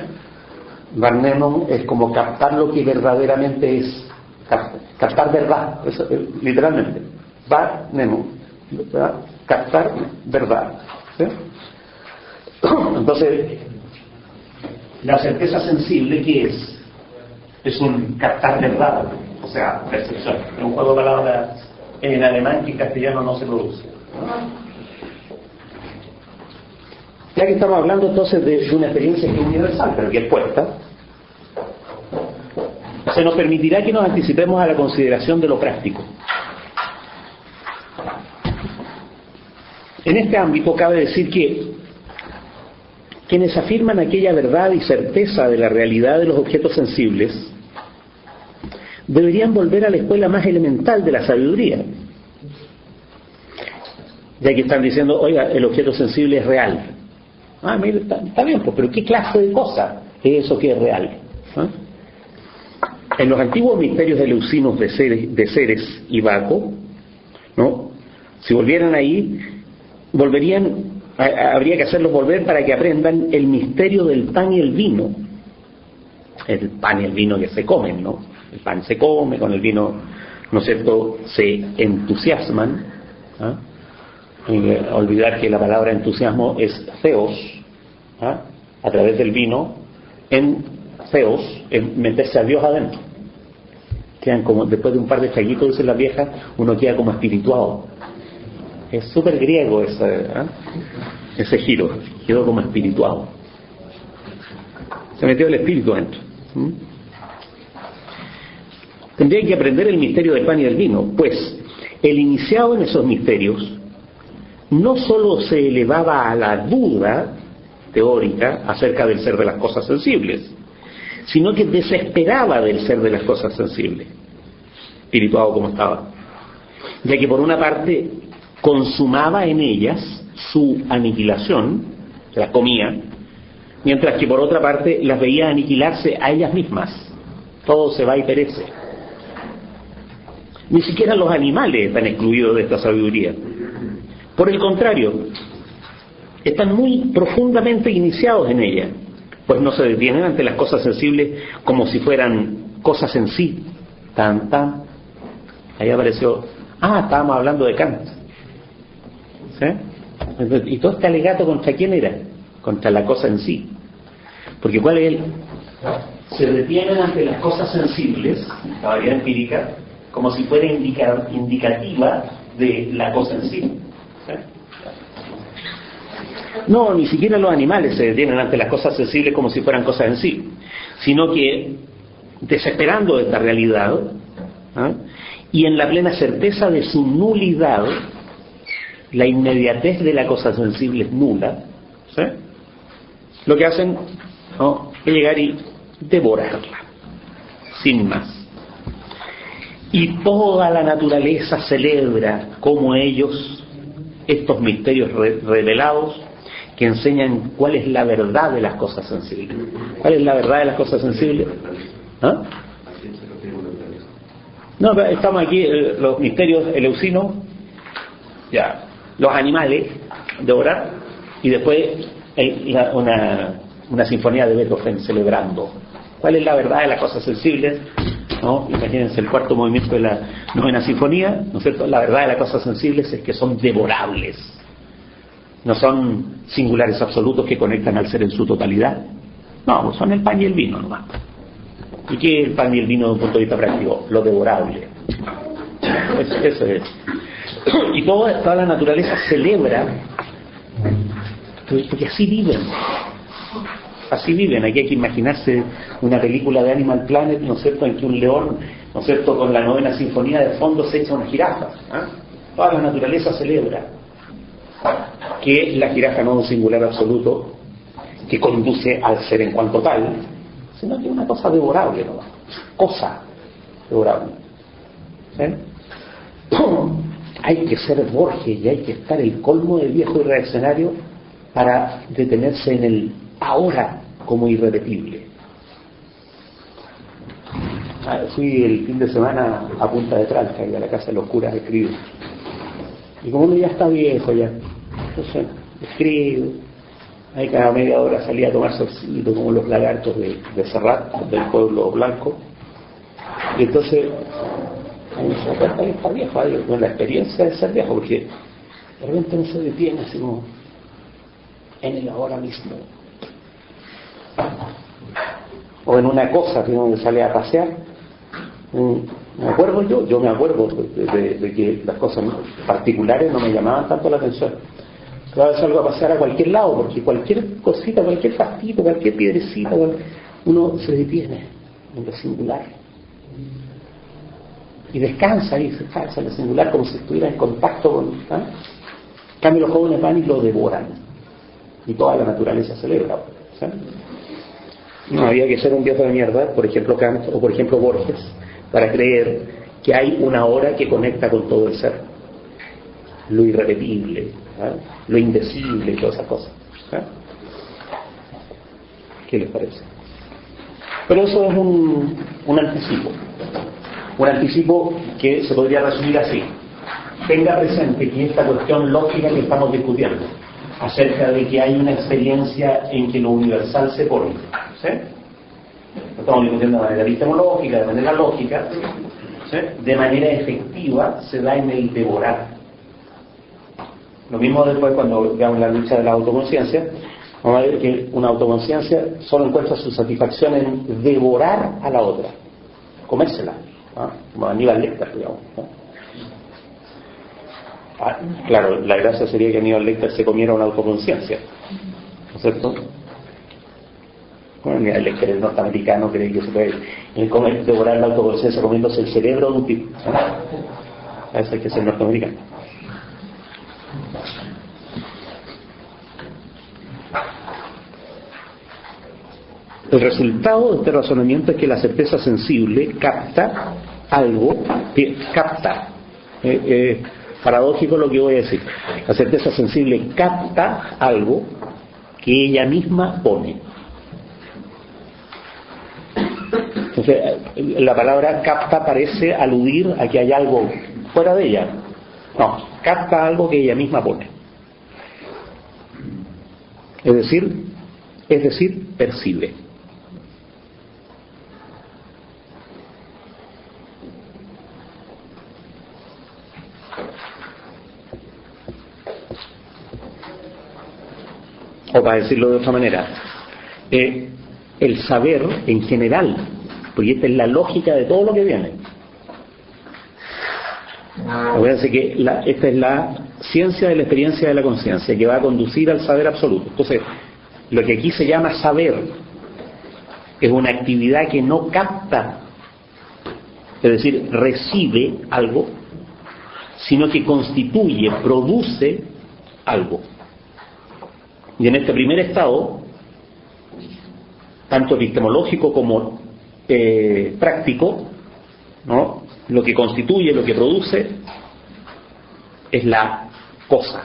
Wahrnehmung es como captar lo que verdaderamente es, captar verdad, eso, literalmente. Wahrnehmung, captar verdad. ¿Sí? Entonces, la certeza sensible, ¿qué es? Es un captar verdad, o sea, percepción. Es un juego de palabras en alemán que en castellano no se produce. Ya que estamos hablando entonces de una experiencia que es universal, pero que es puesta, se nos permitirá que nos anticipemos a la consideración de lo práctico. En este ámbito cabe decir que quienes afirman aquella verdad y certeza de la realidad de los objetos sensibles deberían volver a la escuela más elemental de la sabiduría, ya que están diciendo, oiga, el objeto sensible es real. Mire, está bien, pues, pero ¿qué clase de cosa es eso que es real? En los antiguos misterios eleusinos de Ceres y Baco, ¿no? Si volvieran ahí, habría que hacerlos volver para que aprendan el misterio del pan y el vino. El pan y el vino que se comen, ¿no? El pan se come, con el vino, ¿no es cierto?, se entusiasman. Olvidar que la palabra entusiasmo es theos, a través del vino, en theos, en meterse a Dios adentro. Quedan como, después de un par de traguitos, dicen las viejas, uno queda como espirituado. Es súper griego ese giro, quedó como espirituado. Se metió el espíritu adentro. Tendría que aprender el misterio del pan y del vino, pues el iniciado en esos misterios no solo se elevaba a la duda teórica acerca del ser de las cosas sensibles, sino que desesperaba del ser de las cosas sensibles, espirituado como estaba, ya que por una parte consumaba en ellas su aniquilación, las comía, mientras que por otra parte las veía aniquilarse a ellas mismas. Todo se va y perece. Ni siquiera los animales están excluidos de esta sabiduría. Por el contrario, están muy profundamente iniciados en ella, pues no se detienen ante las cosas sensibles como si fueran cosas en sí. Ahí apareció, estábamos hablando de Kant. ¿Sí? Y todo este alegato, ¿contra quién era? Contra la cosa en sí. Porque ¿cuál es se detienen ante las cosas sensibles, la variedad empírica, como si fuera indicativa de la cosa en sí. ¿Sí? No, ni siquiera los animales se detienen ante las cosas sensibles como si fueran cosas en sí, sino que, desesperando de esta realidad, y en la plena certeza de su nulidad, la inmediatez de la cosa sensible es nula, ¿sí? Lo que hacen es llegar y devorarla, sin más. Y toda la naturaleza celebra como ellos estos misterios revelados que enseñan cuál es la verdad de las cosas sensibles. ¿Cuál es la verdad de las cosas sensibles? No, estamos aquí, los misterios eleusinos, ya, los animales, devorar, y después una sinfonía de Beethoven celebrando. ¿Cuál es la verdad de las cosas sensibles? ¿No? Imagínense el cuarto movimiento de la novena sinfonía, ¿no es cierto? La verdad de las cosas sensibles es que son devorables. No son singulares absolutos que conectan al ser en su totalidad. No, son el pan y el vino nomás. ¿Y qué es el pan y el vino desde un punto de vista práctico? Lo devorable. Eso es. Y toda la naturaleza celebra, porque así viven. Así viven. Aquí hay que imaginarse una película de Animal Planet, ¿no es cierto?, en que un león, ¿no es cierto?, con la novena sinfonía de fondo se echa una jirafa. Toda la naturaleza celebra que la jirafa no es un singular absoluto, que conduce al ser en cuanto tal, sino que es una cosa devorable, ¿no? Cosa devorable. ¿Sí? Hay que ser Borges y hay que estar el colmo del viejo y reaccionario para detenerse en el ahora como irrepetible. Fui el fin de semana a Punta de Tranca y a la casa de los curas a escribir. Y como uno ya está viejo ya, entonces escribo. Ahí cada media hora salía a tomar solcito como los lagartos de Serrat, del pueblo blanco. Y entonces ahí me se cuenta que está viejo, con la experiencia de ser viejo, porque de repente uno se detiene así como en el ahora mismo. O en una cosa que uno sale a pasear. Me acuerdo yo me acuerdo de que las cosas particulares no me llamaban tanto la atención. Cada vez salgo a pasear a cualquier lado, porque cualquier cosita, cualquier pastito, cualquier piedrecita, uno se detiene en lo singular. Y descansa y se descansa en lo singular como si estuviera en contacto con... En cambio los jóvenes van y lo devoran. Y toda la naturaleza celebra. ¿Sí? No había que ser un viejo de mierda, por ejemplo Kant o por ejemplo Borges, para creer que hay una hora que conecta con todo el ser. Lo irrepetible, ¿eh? Lo indecible y todas esas cosas. ¿Eh? ¿Qué les parece? Pero eso es un anticipo. Un anticipo que se podría resumir así. Tenga presente que esta cuestión lógica que estamos discutiendo, acerca de que hay una experiencia en que lo universal se pone, ¿sí? Lo estamos discutiendo de manera epistemológica, de manera lógica, ¿sí? De manera efectiva se da en el devorar. Lo mismo después cuando veamos la lucha de la autoconciencia, vamos a ver que una autoconciencia solo encuentra su satisfacción en devorar a la otra, comérsela, ¿no? Como Aníbal Lecter, digamos, ¿no? Claro, la gracia sería que Aníbal Lecter se comiera una autoconciencia, ¿no es cierto? Bueno, Aníbal Lecter, el norteamericano, cree que se puede devorar la autoconciencia comiéndose el cerebro de un tipo, ¿no? A eso hay que ser norteamericano. El resultado de este razonamiento es que la certeza sensible capta algo, capta. Paradójico lo que voy a decir. La certeza sensible capta algo que ella misma pone. Entonces, la palabra capta parece aludir a que hay algo fuera de ella. No, capta algo que ella misma pone. Es decir, percibe. O para decirlo de otra manera, el saber en general, porque esta es la lógica de todo lo que viene. Acuérdense que esta es la ciencia de la experiencia de la conciencia, que va a conducir al saber absoluto. Entonces, lo que aquí se llama saber es una actividad que no capta, es decir, recibe algo, sino que constituye, produce algo. Y en este primer estado, tanto epistemológico como práctico, ¿no? Lo que constituye, lo que produce, es la cosa.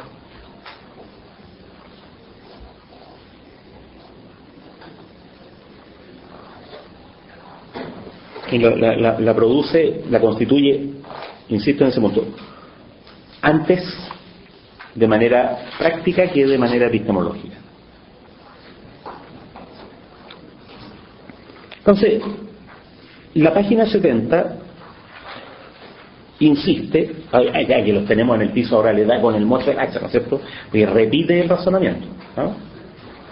Y la produce, la constituye, insisto en ese punto, antes de manera práctica que de manera epistemológica. Entonces, la página 70 insiste, ya que los tenemos en el piso, ahora le da con el moche del hacha, ¿no es cierto? Y repite el razonamiento, ¿no?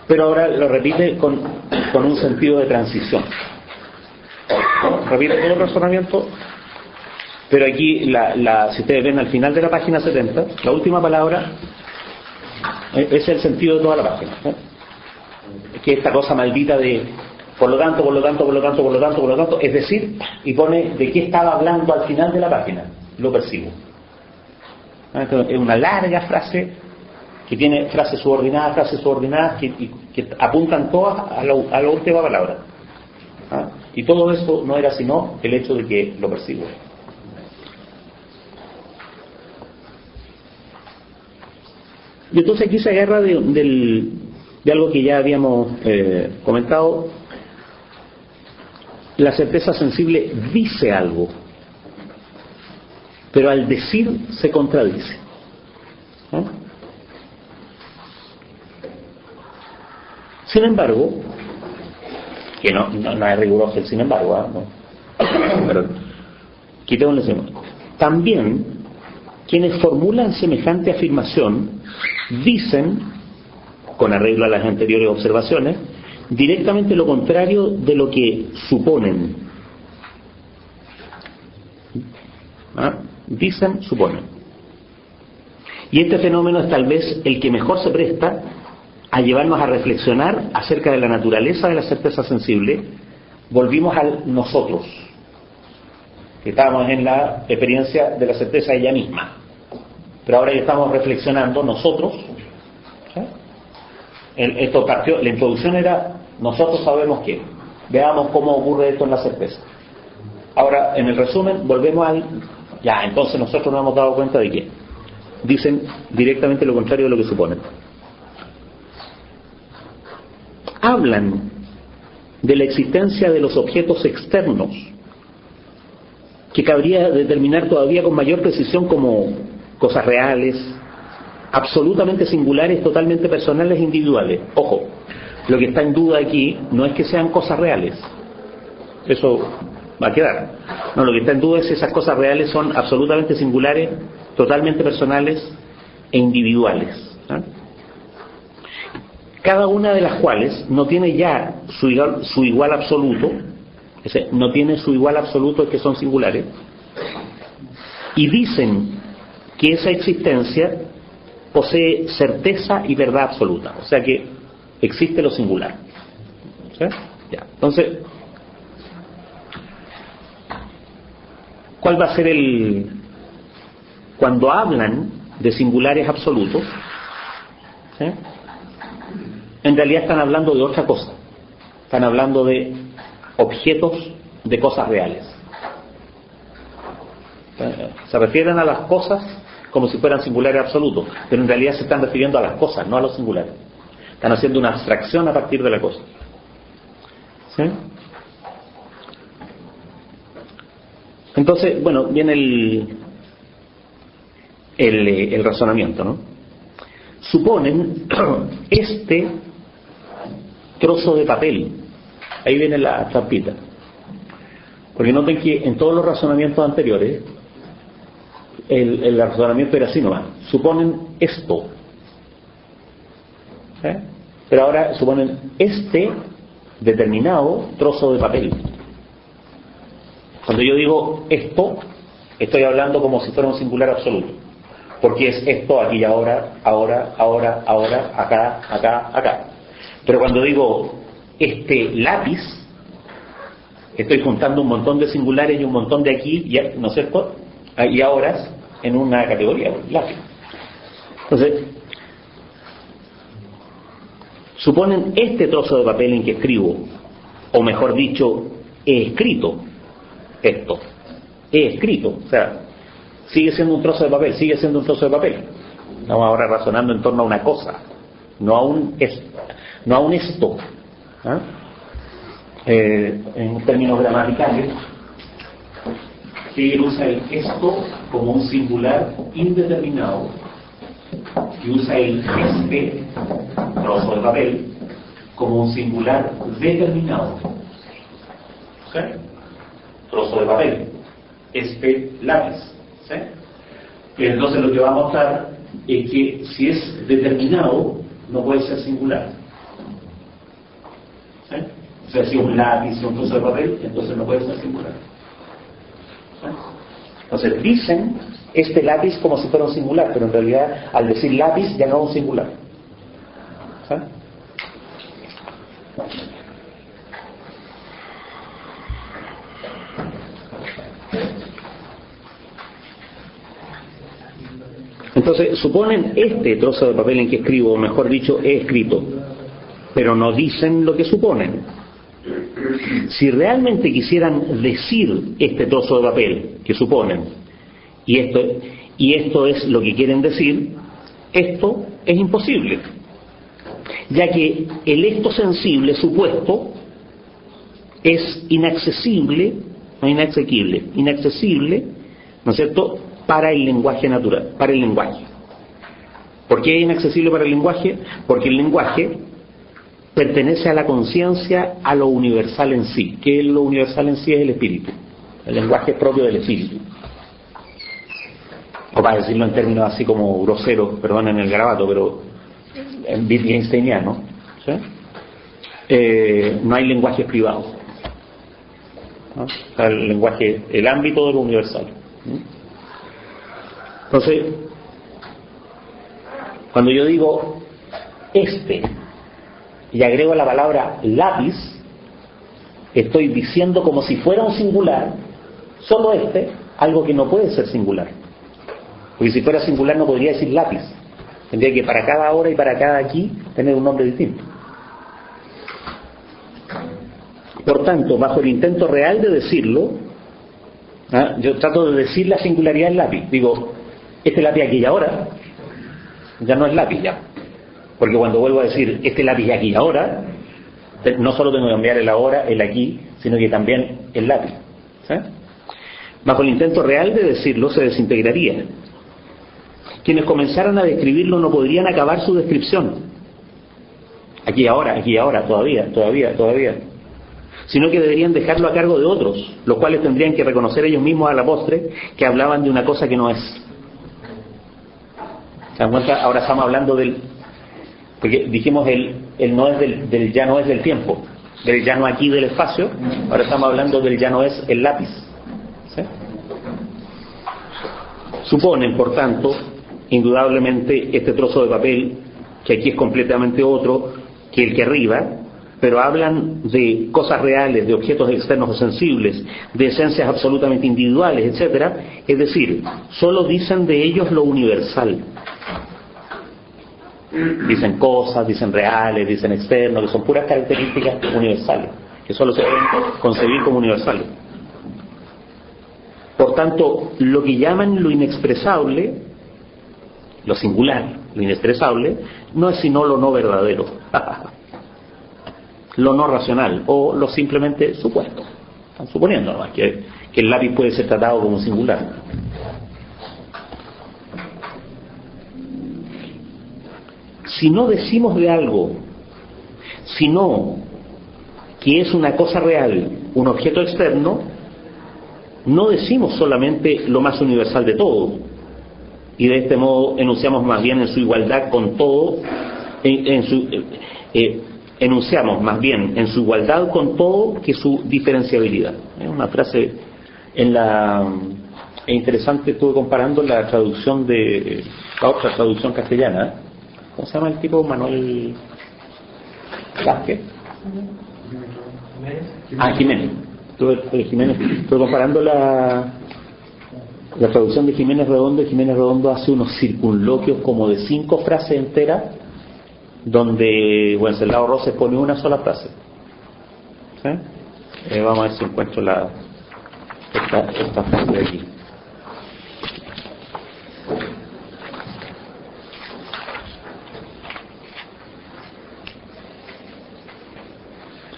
Pero ahora lo repite con un sentido de transición, ¿no? Repite todo el razonamiento, pero aquí, si ustedes ven al final de la página 70, la última palabra es el sentido de toda la página, ¿no? Es que esta cosa maldita de por lo tanto, es decir, y pone de qué estaba hablando al final de la página, lo percibo. Es una larga frase que tiene frases subordinadas que apuntan todas a la última palabra. ¿Ah? Y todo eso no era sino el hecho de que lo percibo. Y entonces aquí se agarra de algo que ya habíamos comentado. La certeza sensible dice algo, pero al decir se contradice. ¿Ah? Sin embargo, que no es riguroso el sin embargo, ¿eh? No. Pero quitémosle ese. También quienes formulan semejante afirmación dicen, con arreglo a las anteriores observaciones, directamente lo contrario de lo que suponen. ¿Ah? Dicen, suponen. Y este fenómeno es tal vez el que mejor se presta a llevarnos a reflexionar acerca de la naturaleza de la certeza sensible. Volvimos al nosotros, que estábamos en la experiencia de la certeza ella misma, pero ahora ya estamos reflexionando nosotros. ¿Sí? Esto partió, la introducción era nosotros sabemos qué, veamos cómo ocurre esto en la certeza. Ahora en el resumen volvemos al entonces nosotros nos hemos dado cuenta de que dicen directamente lo contrario de lo que suponen. Hablan de la existencia de los objetos externos, que cabría determinar todavía con mayor precisión como cosas reales, absolutamente singulares, totalmente personales e individuales. Ojo, lo que está en duda aquí no es que sean cosas reales, eso va a quedar. No, lo que está en duda es si esas cosas reales son absolutamente singulares, totalmente personales e individuales. ¿Ah? Cada una de las cuales no tiene ya su igual absoluto, no tiene su igual absoluto, es que son singulares, y dicen que esa existencia posee certeza y verdad absoluta, o sea que existe lo singular. ¿Sí? Ya. Entonces, ¿cuál va a ser cuando hablan de singulares absolutos? ¿Sí? En realidad están hablando de otra cosa. Están hablando de objetos de cosas reales. Se refieren a las cosas como si fueran singulares absolutos, pero en realidad se están refiriendo a las cosas, no a los singulares. Están haciendo una abstracción a partir de la cosa. ¿Sí? Entonces, bueno, viene el razonamiento, ¿no? Suponen este trozo de papel, ahí viene la trampita, porque noten que en todos los razonamientos anteriores el razonamiento era así nomás, suponen esto, ¿eh? Pero ahora suponen este determinado trozo de papel. Cuando yo digo esto, estoy hablando como si fuera un singular absoluto, porque es esto, aquí y ahora, acá. Pero cuando digo este lápiz, estoy juntando un montón de singulares y un montón de aquí, ¿no es cierto? Y ahora en una categoría, lápiz. Entonces, suponen este trozo de papel en que escribo, o mejor dicho, he escrito esto. He escrito, o sea, sigue siendo un trozo de papel, Estamos ahora razonando en torno a una cosa, no a un esto. ¿Ah? En términos gramaticales, Hegel usa el esto como un singular indeterminado y usa el este trozo de papel como un singular determinado. ¿Sí? Trozo de papel, este lápiz. ¿Sí? Y entonces lo que va a mostrar es que si es determinado no puede ser singular. ¿Sí? O sea, si un lápiz o un trozo de papel, entonces no puede ser singular. ¿Sí? Entonces dicen este lápiz como si fuera un singular, pero en realidad al decir lápiz ya no es un singular. ¿Sí? Entonces, suponen este trozo de papel en que escribo, o mejor dicho, he escrito, pero no dicen lo que suponen. Si realmente quisieran decir este trozo de papel que suponen, y esto es lo que quieren decir, esto es imposible, ya que el esto sensible supuesto es inaccesible, no inaccesible, inaccesible, ¿no es cierto?, para el lenguaje natural, para el lenguaje. ¿Por qué es inaccesible para el lenguaje? Porque el lenguaje pertenece a la conciencia, a lo universal en sí. ¿Qué es lo universal en sí? Es el espíritu. El lenguaje es propio del espíritu. O para decirlo en términos así como groseros, perdonen el garabato, pero en Wittgensteiniano, ¿sí? No hay lenguajes privados, ¿no? O sea, el lenguaje, el ámbito de lo universal. Entonces, cuando yo digo y agrego la palabra lápiz, estoy diciendo como si fuera un singular, solo algo que no puede ser singular. Porque si fuera singular no podría decir lápiz. Tendría que para cada hora y para cada aquí tener un nombre distinto. Por tanto, bajo el intento real de decirlo, yo trato de decir la singularidad del lápiz. Digo, este lápiz aquí y ahora ya no es lápiz ya. Porque cuando vuelvo a decir este lápiz aquí y ahora, no solo tengo que cambiar el ahora, el aquí, sino que también el lápiz. ¿Sí? Bajo el intento real de decirlo se desintegraría. Quienes comenzaran a describirlo no podrían acabar su descripción. Aquí y ahora, todavía. Sino que deberían dejarlo a cargo de otros, los cuales tendrían que reconocer ellos mismos a la postre que hablaban de una cosa que no es. ¿Se dan cuenta? Ahora estamos hablando porque dijimos el no es del ya no es del tiempo, del ya no aquí del espacio. Ahora estamos hablando del ya no es el lápiz. ¿Sí? Suponen, por tanto, indudablemente este trozo de papel, que aquí es completamente otro que el que arriba, pero hablan de cosas reales, de objetos externos o sensibles, de esencias absolutamente individuales, etcétera. Es decir, solo dicen de ellos lo universal. Dicen cosas, dicen reales, dicen externos, que son puras características universales, que solo se pueden concebir como universales. Por tanto, lo que llaman lo inexpresable, lo singular, lo inexpresable, no es sino lo no verdadero, lo no racional, o lo simplemente supuesto. Están suponiendo nomás que el lápiz puede ser tratado como singular. Si no decimos de algo, sino que es una cosa real, un objeto externo, no decimos solamente lo más universal de todo, y de este modo enunciamos más bien en su igualdad con todo, enunciamos más bien en su igualdad con todo que su diferenciabilidad. Es una frase interesante. Estuve comparando la traducción de la otra traducción castellana. ¿Cómo se llama el tipo? Manuel Vázquez. Jiménez. Estuve comparando la traducción de Jiménez Redondo, y Jiménez Redondo hace unos circunloquios como de 5 frases enteras, donde Wenceslao Roses pone una sola frase. ¿Sí? Vamos a ver si encuentro esta frase de aquí.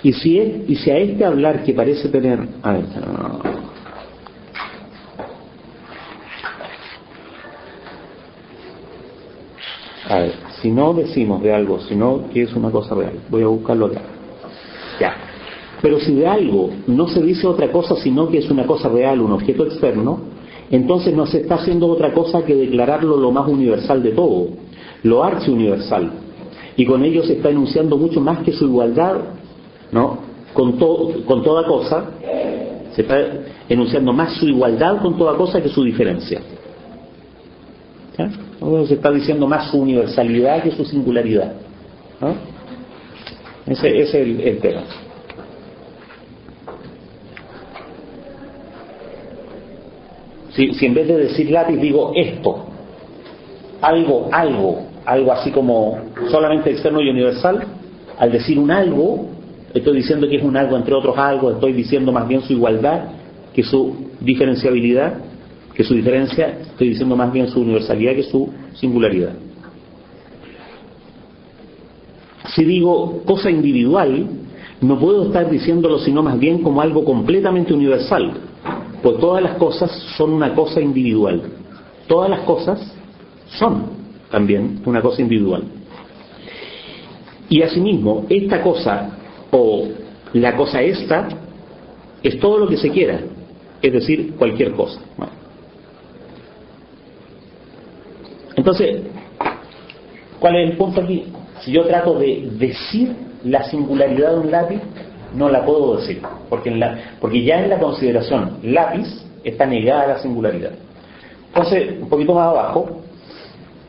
Y si a este hablar que parece tener... A ver, si no decimos de algo, sino que es una cosa real, voy a buscarlo acá. Ya. Pero si de algo no se dice otra cosa, sino que es una cosa real, un objeto externo, entonces no se está haciendo otra cosa que declararlo lo más universal de todo, lo archiuniversal. Y con ello se está enunciando mucho más que su igualdad, ¿no? Con toda cosa, se está enunciando más su igualdad con toda cosa que su diferencia. ¿Sí? Se está diciendo más su universalidad que su singularidad, ¿no? Ese es el tema. Si en vez de decir lápiz digo esto, algo así como solamente externo y universal, al decir un algo, estoy diciendo que es un algo entre otros algo, estoy diciendo más bien su igualdad que su diferenciabilidad, que su diferencia, estoy diciendo más bien su universalidad que su singularidad. Si digo cosa individual, no puedo estar diciéndolo sino más bien como algo completamente universal, pues todas las cosas son una cosa individual. Todas las cosas son también una cosa individual. Y asimismo, esta cosa o la cosa esta es todo lo que se quiera, es decir, cualquier cosa. Entonces, ¿cuál es el punto aquí? Si yo trato de decir la singularidad de un lápiz, no la puedo decir, porque ya en la consideración lápiz está negada la singularidad. Entonces, un poquito más abajo,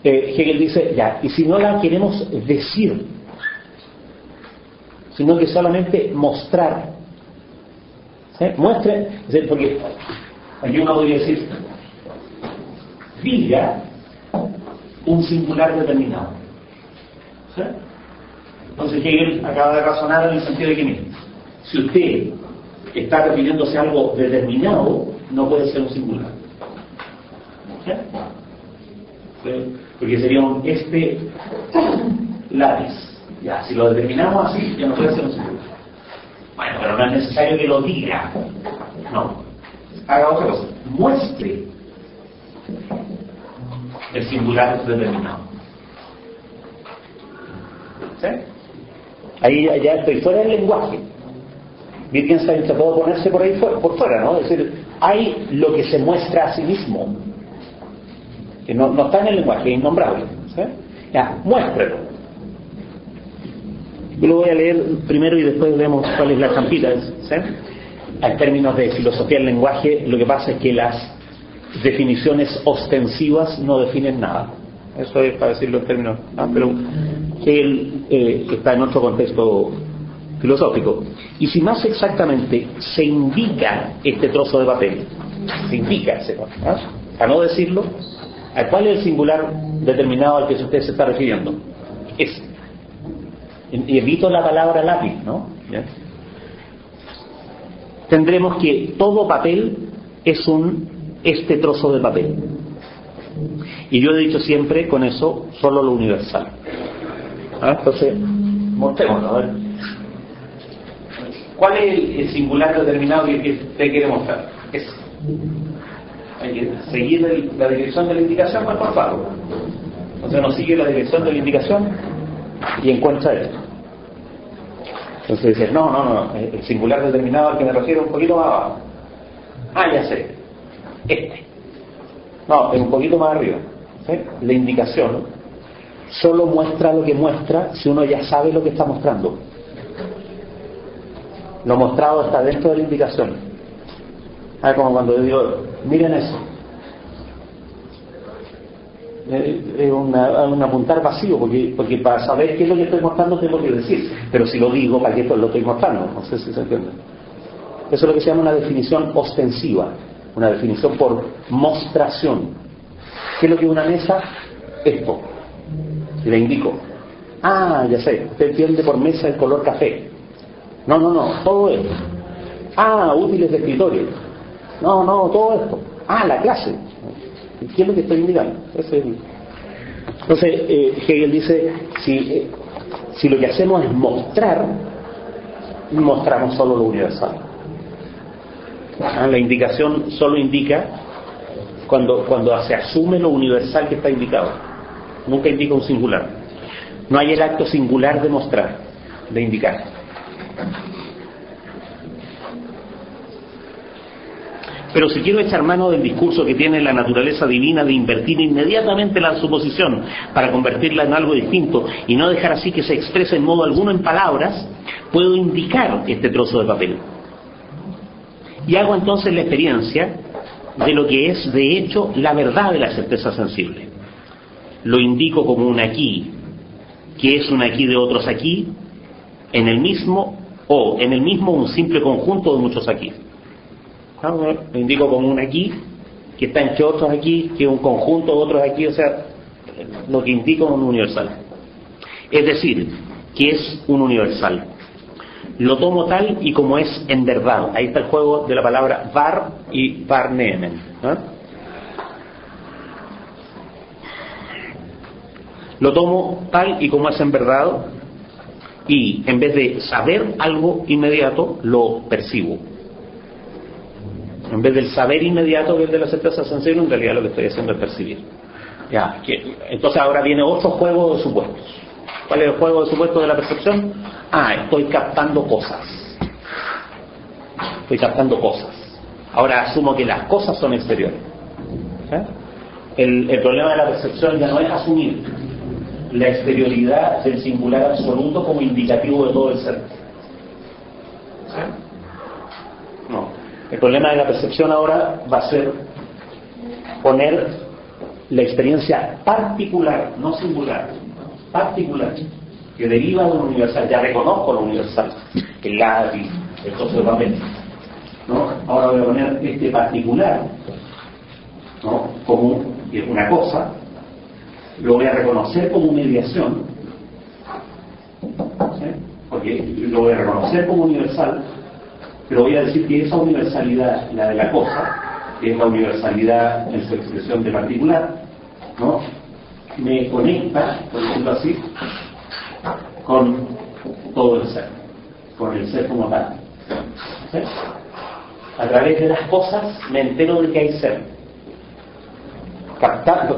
Hegel dice, ya, y si no la queremos decir, sino que solamente mostrar, ¿sí? Muestre, porque aquí uno podría decir, diga un singular determinado. ¿Sí? Entonces Hegel acaba de razonar en el sentido de que, mire, si usted está refiriéndose a algo determinado, no puede ser un singular. ¿Sí? ¿Sí? Porque sería un lápiz. Ya, si lo determinamos así, ya no puede ser un singular. Bueno, pero no es necesario que lo diga. No. Haga otra cosa. Muestre el singular determinado. ¿Sí? Ahí ya estoy fuera del lenguaje. Wittgenstein se puede ponerse por ahí por fuera, ¿no? Es decir, hay lo que se muestra a sí mismo, que no está en el lenguaje, es innombrable. ¿Sí? Ya, muéstrelo. Yo lo voy a leer primero y después vemos cuál es la champita. ¿Sí? En términos de filosofía del lenguaje, lo que pasa es que las definiciones ostensivas no definen nada. Eso es para decirlo en términos, ¿no? Pero él está en otro contexto filosófico. Y si más exactamente se indica este trozo de papel, se indica, ¿no? Para no decirlo, ¿a cuál es el singular determinado al que usted se está refiriendo? Es. Y evito la palabra lápiz, ¿no? ¿Ya? Tendremos que todo papel es este trozo de papel. Y yo he dicho siempre con eso solo lo universal. Entonces, mostrémoslo, a ver. ¿Cuál es el singular determinado que usted quiere mostrar? Eso. Hay que seguir la dirección de la indicación, pues, por favor. Entonces uno sigue la dirección de la indicación y encuentra esto. Entonces dice, no, el singular determinado al que me refiero un poquito más abajo. Ya sé, no, es un poquito más arriba. ¿Sí? La indicación solo muestra lo que muestra si uno ya sabe lo que está mostrando. Lo mostrado está dentro de la indicación. Como cuando yo digo, miren eso. Es un apuntar vacío, porque para saber qué es lo que estoy mostrando tengo que decir, pero si lo digo, ¿para qué lo estoy mostrando? No sé si se entiende. Eso es lo que se llama una definición ostensiva, una definición por mostración. ¿Qué es lo que es una mesa? Esto. Y le indico, ya sé, usted entiende por mesa el color café. No, todo esto. Útiles de escritorio. No, todo esto. La clase. ¿Qué es lo que estoy indicando? Entonces, Hegel dice, si lo que hacemos es mostrar, mostramos solo lo universal. La indicación solo indica cuando se asume lo universal que está indicado. Nunca indica un singular. No hay el acto singular de mostrar, de indicar. Pero si quiero echar mano del discurso que tiene la naturaleza divina de invertir inmediatamente la suposición para convertirla en algo distinto y no dejar así que se exprese en modo alguno en palabras, puedo indicar este trozo de papel. Y hago entonces la experiencia de lo que es de hecho la verdad de la certeza sensible. Lo indico como un aquí, que es un aquí de otros aquí, en el mismo un simple conjunto de muchos aquí. Lo indico como un aquí, que está entre otros aquí, que es un conjunto de otros aquí, o sea, lo que indica un universal. Es decir, que es un universal. Lo tomo tal y como es en verdad. Ahí está el juego de la palabra var y varnehmen, ¿eh? Lo tomo tal y como es en verdad, y en vez de saber algo inmediato, lo percibo. En vez del saber inmediato, que es de la certeza sensible, en realidad lo que estoy haciendo es percibir. Ya, entonces ahora viene otro juego de supuestos. ¿Cuál es el juego de supuestos de la percepción? Estoy captando cosas. Estoy captando cosas. Ahora asumo que las cosas son exteriores. ¿Eh? El problema de la percepción ya no es asumir la exterioridad del singular absoluto como indicativo de todo el ser. ¿Sí? No. El problema de la percepción ahora va a ser poner la experiencia particular, no singular, particular, que deriva de lo universal. Ya reconozco lo universal, el lápiz, el trozo de papel, ¿no? Ahora voy a poner este particular, ¿no? Como una cosa, lo voy a reconocer como mediación, ¿sí? Porque lo voy a reconocer como universal, pero voy a decir que esa universalidad, la de la cosa, que es la universalidad en su expresión de particular, ¿no? Me conecta, por decirlo así, con todo el ser, con el ser como tal. ¿Sí? A través de las cosas me entero de que hay ser.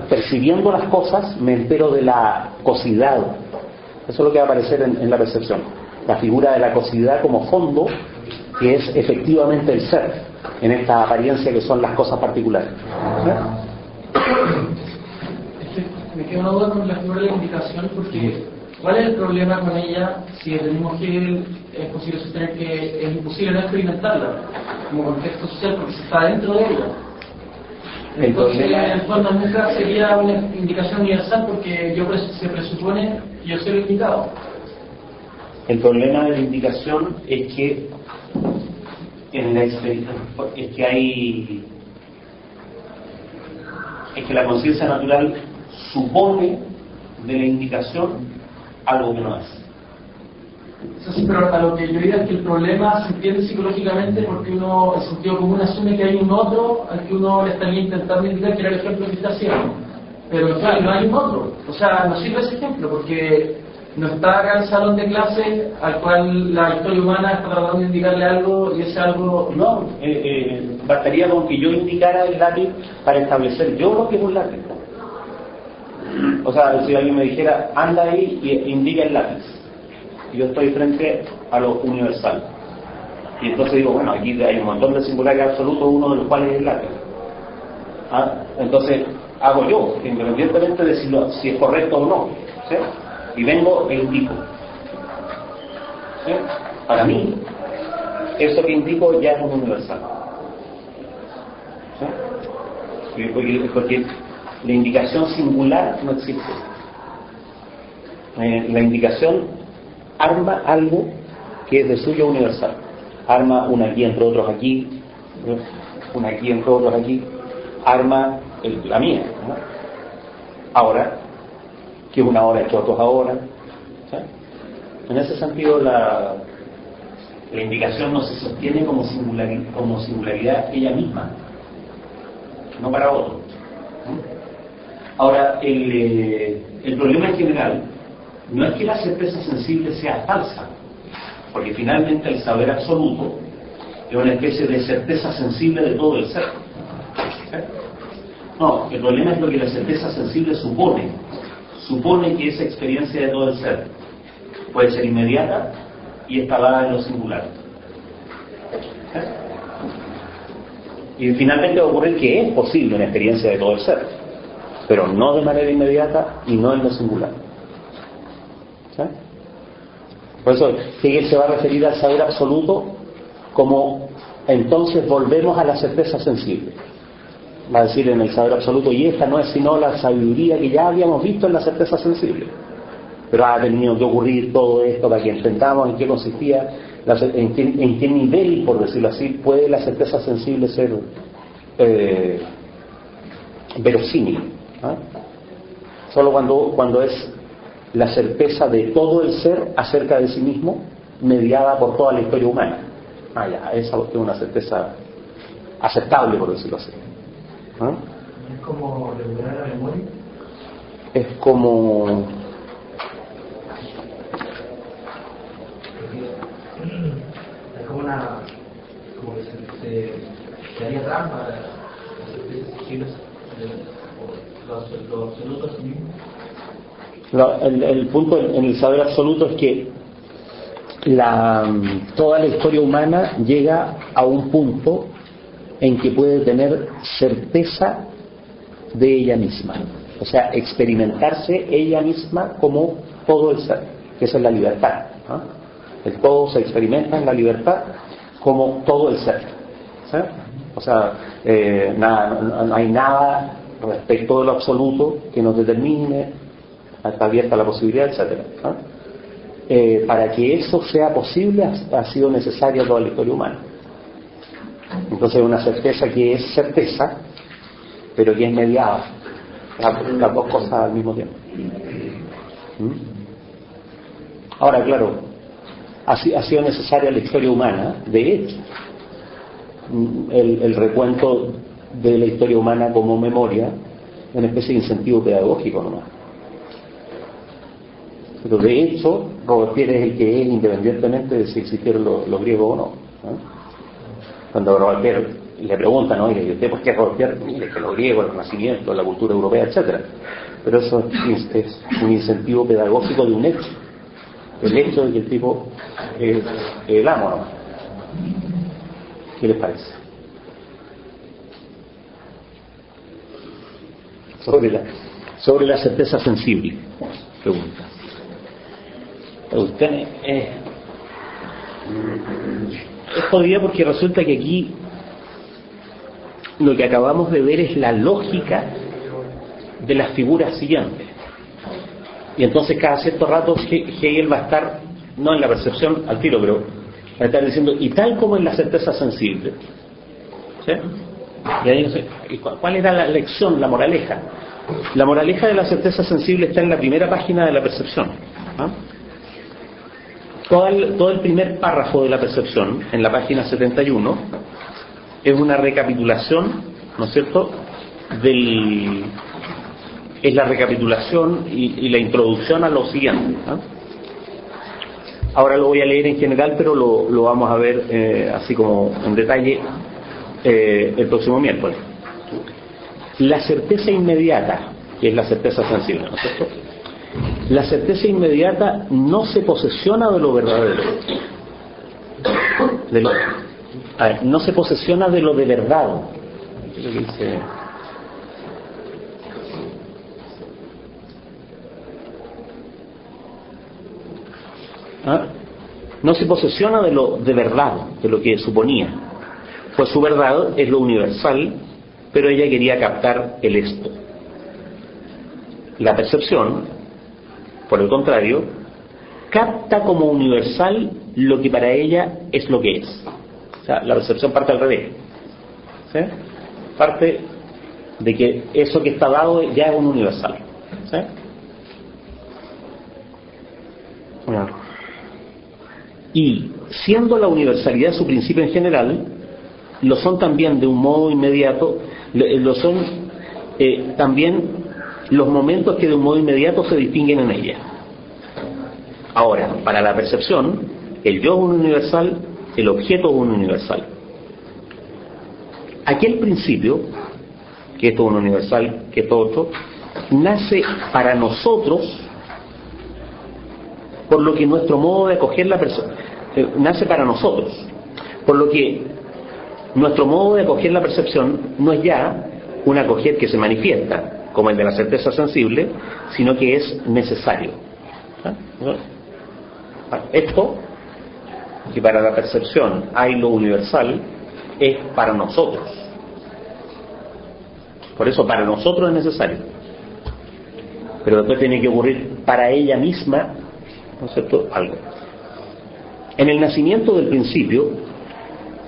Percibiendo las cosas me entero de la cosidad. Eso es lo que va a aparecer en la percepción. La figura de la cosidad como fondo, que es efectivamente el ser, en esta apariencia que son las cosas particulares. Me queda una duda con la figura de la indicación, porque ¿cuál es el problema con ella si tenemos que es posible sostener que es imposible no experimentarla como contexto social porque se está dentro de ella? Entonces, en el fondo nunca sería una indicación universal porque se presupone que yo soy el indicado. El problema de la indicación es que en la experiencia es que la conciencia natural supone de la indicación algo que no es. Eso sí, pero a lo que yo diría es que el problema se entiende psicológicamente porque uno, el sentido común asume que hay un otro al que uno le estaría intentando indicar, que era el ejemplo que está haciendo. Pero claro, no hay un otro. O sea, no sirve ese ejemplo porque no está acá el salón de clase al cual la historia humana está tratando de indicarle algo y ese algo... No, bastaría con que yo indicara el lápiz para establecer yo lo que es un lápiz. O sea, si alguien me dijera, anda ahí y indica el lápiz, y yo estoy frente a lo universal, y entonces digo, bueno, aquí hay un montón de singulares absolutos, uno de los cuales es el lápiz. Entonces hago yo, independientemente de si es correcto o no, ¿sí? Y vengo e indico, ¿sí? Para mí eso que indico ya es un universal, ¿sí? Porque la indicación singular no existe. La indicación arma algo que es de suyo universal. Arma una aquí entre otros aquí, una aquí entre otros aquí, arma la mía, ¿no? Ahora, que es una hora entre otros ahora, ¿sí? En ese sentido la indicación no se sostiene como singularidad ella misma, no para otro. Ahora, el problema en general no es que la certeza sensible sea falsa, porque finalmente el saber absoluto es una especie de certeza sensible de todo el ser. ¿Sí? No, el problema es lo que la certeza sensible supone. Supone que esa experiencia de todo el ser puede ser inmediata y está dada en lo singular. ¿Sí? Y finalmente va a ocurrir que es posible una experiencia de todo el ser, pero no de manera inmediata y no en lo singular. ¿Sí? Por eso Hegel se va a referir al saber absoluto como entonces volvemos a la certeza sensible. Va a decir en el saber absoluto, y esta no es sino la sabiduría que ya habíamos visto en la certeza sensible, pero ha tenido que ocurrir todo esto para que entendamos en qué consistía, en qué nivel, por decirlo así, puede la certeza sensible ser verosímil. Solo cuando es la certeza de todo el ser acerca de sí mismo, mediada por toda la historia humana. Ya, esa es una certeza aceptable, por decirlo así. ¿Ah? ¿Es como regular la memoria? Es como... Es como como que se haría trampa los absolutos sí mismos. El punto en el saber absoluto es que toda la historia humana llega a un punto en que puede tener certeza de ella misma, o sea, experimentarse ella misma como todo el ser, que esa es la libertad, ¿no? El todo se experimenta en la libertad como todo el ser, ¿sí? O sea, no hay nada respecto de lo absoluto que nos determine, está abierta la posibilidad, etcétera, ¿no? Para que eso sea posible ha sido necesaria toda la historia humana. Entonces una certeza que es certeza, pero que es mediada, las dos cosas al mismo tiempo. Ahora, claro, ha sido necesaria la historia humana. De hecho, el recuento de la historia humana como memoria es una especie de incentivo pedagógico nomás. Pero de hecho, Robespierre es el que es, independientemente de si existieron los griegos o no. Cuando Robespierre le preguntan, ¿no? ¿Y usted por qué Robespierre? Mire, que los griegos, el Renacimiento, la cultura europea, etcétera. Pero eso es un incentivo pedagógico de un hecho. El hecho de que el tipo es el amo, ¿no? ¿Qué les parece? Sobre la certeza sensible, pregunta. Usted es jodida porque resulta que aquí lo que acabamos de ver es la lógica de las figuras siguientes. Y entonces cada cierto rato Hegel va a estar, no en la percepción al tiro, pero va a estar diciendo, y tal como en la certeza sensible. ¿Sí? Y ahí no sé, ¿cuál era la lección, la moraleja? La moraleja de la certeza sensible está en la primera página de la percepción. ¿Ah? Todo el primer párrafo de la percepción, en la página 71, es una recapitulación, ¿no es cierto?, es la recapitulación y la introducción a lo siguiente, ¿no? Ahora lo voy a leer en general, pero lo vamos a ver así como en detalle el próximo miércoles. La certeza inmediata, que es la certeza sensible, ¿no es cierto? La certeza inmediata no se posesiona de lo verdadero. No se posesiona de lo de verdad. ¿Qué es lo que dice? No se posesiona de lo de verdad, de lo que suponía. Pues su verdad es lo universal, pero ella quería captar el esto. La percepción, por el contrario, capta como universal lo que para ella es lo que es. O sea, la percepción parte al revés. ¿Sí? Parte de que eso que está dado ya es un universal. ¿Sí? Bueno. Y siendo la universalidad su principio en general, lo son también de un modo inmediato, lo son también los momentos que de un modo inmediato se distinguen en ella. Ahora, para la percepción, el yo es un universal, el objeto es un universal. Aquel principio, que esto es un universal, que esto otro, nace para nosotros, por lo que nuestro modo de acoger la persona nace para nosotros, por lo que nuestro modo de acoger la percepción no es ya un acoger que se manifiesta como el de la certeza sensible, sino que es necesario. Esto, que para la percepción hay lo universal, es para nosotros. Por eso para nosotros es necesario. Pero después tiene que ocurrir para ella misma, ¿no es cierto?, algo. En el nacimiento del principio,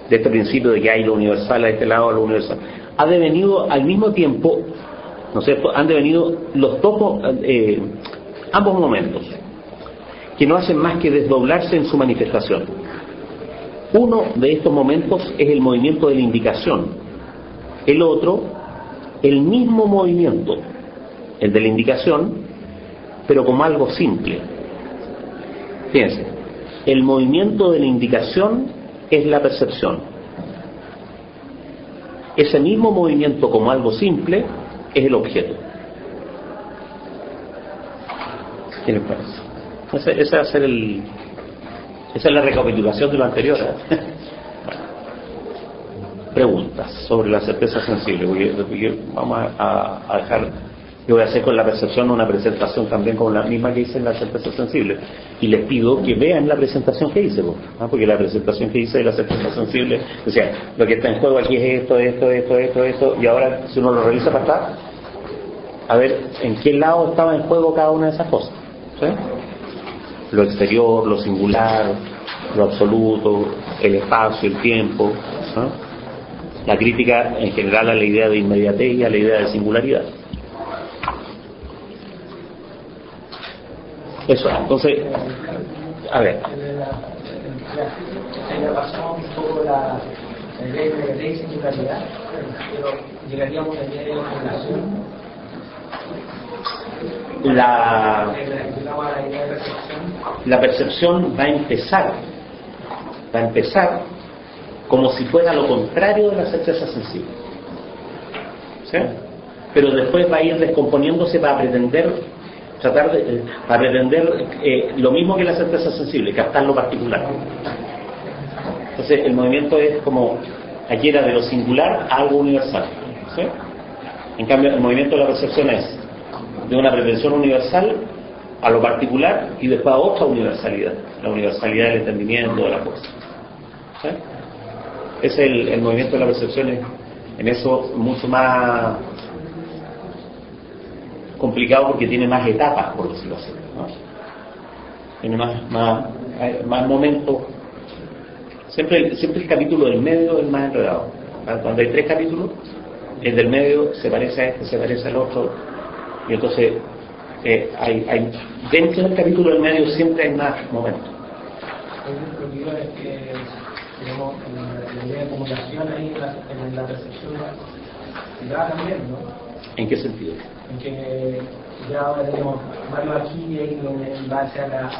de este principio de que hay lo universal a este lado, lo universal, ha devenido al mismo tiempo ¿no es cierto? Han devenido los dos, ambos momentos, que no hacen más que desdoblarse en su manifestación. Uno de estos momentos es el movimiento de la indicación, el otro, el mismo movimiento, el de la indicación, pero como algo simple. Fíjense, el movimiento de la indicación es la percepción. Ese mismo movimiento como algo simple es el objeto. ¿Qué les parece? Ese va a ser esa es la recapitulación de lo anterior, ¿eh? Preguntas sobre la certeza sensible. Vamos a dejar, yo voy a hacer con la percepción una presentación también como la misma que hice en la certeza sensible, y les pido que vean la presentación que hice, porque la presentación que hice de la certeza sensible, o sea, lo que está en juego aquí es esto, y ahora si uno lo revisa para atrás, a ver en qué lado estaba en juego cada una de esas cosas, ¿sí? Lo exterior, lo singular, lo absoluto, el espacio, el tiempo, ¿no? La crítica en general a la idea de inmediatez y a la idea de singularidad. Eso, entonces, a ver. Ya pasamos un poco la idea de inmediatez y singularidad, pero llegaríamos a la idea de relación. La percepción va a empezar como si fuera lo contrario de la certeza sensible, ¿sí? Pero después va a ir descomponiéndose para pretender lo mismo que la certeza sensible, captar lo particular. Entonces el movimiento es como aquí era de lo singular a algo universal, ¿sí? En cambio el movimiento de la percepción es de una pretensión universal a lo particular y después a otra universalidad, la universalidad del entendimiento de la cosa, ¿sí? Es el movimiento de la percepción, en eso mucho más complicado porque tiene más etapas, por decirlo así, ¿no? Tiene más momentos. Siempre el capítulo del medio es más enredado. Cuando hay 3 capítulos, el del medio se parece a este, se parece al otro, y entonces hay dentro del capítulo del medio siempre hay más momentos. Tenemos la idea de acumulación ahí en la percepción privada también, ¿no? ¿En qué sentido? En que ya ahora tenemos varios aquí y ahí en base a la...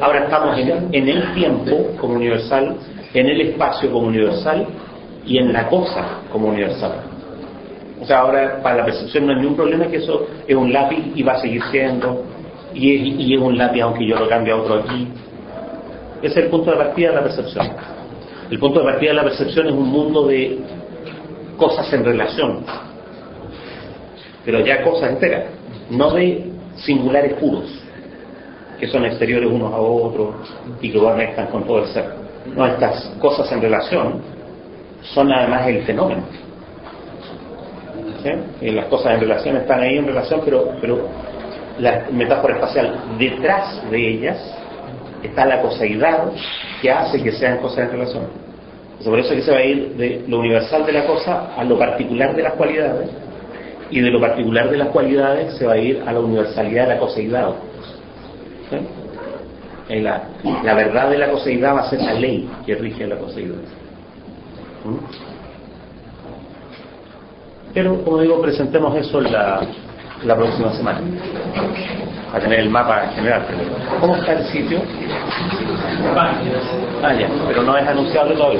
Ahora estamos en el tiempo como universal, en el espacio como universal y en la cosa como universal. O sea, ahora para la percepción no hay ningún problema, que eso es un lápiz y va a seguir siendo, y es un lápiz aunque yo lo cambie a otro aquí. Ese es el punto de partida de la percepción. El punto de partida de la percepción es un mundo de cosas en relación, pero ya cosas enteras, no de singulares puros, que son exteriores unos a otros y que conectan con todo el ser. No, estas cosas en relación son además el fenómeno, ¿sí? Y las cosas en relación están ahí en relación, pero la metáfora espacial, detrás de ellas está la coseidad que hace que sean cosas en relación. Entonces, por eso es que se va a ir de lo universal de la cosa a lo particular de las cualidades, y de lo particular de las cualidades se va a ir a la universalidad de la coseidad, ¿sí? La verdad de la coseidad va a ser la ley que rige la coseidad. Pero, como digo, presentemos eso la próxima semana, a tener el mapa general. ¿Cómo está el sitio? Ya, pero no es anunciable todavía.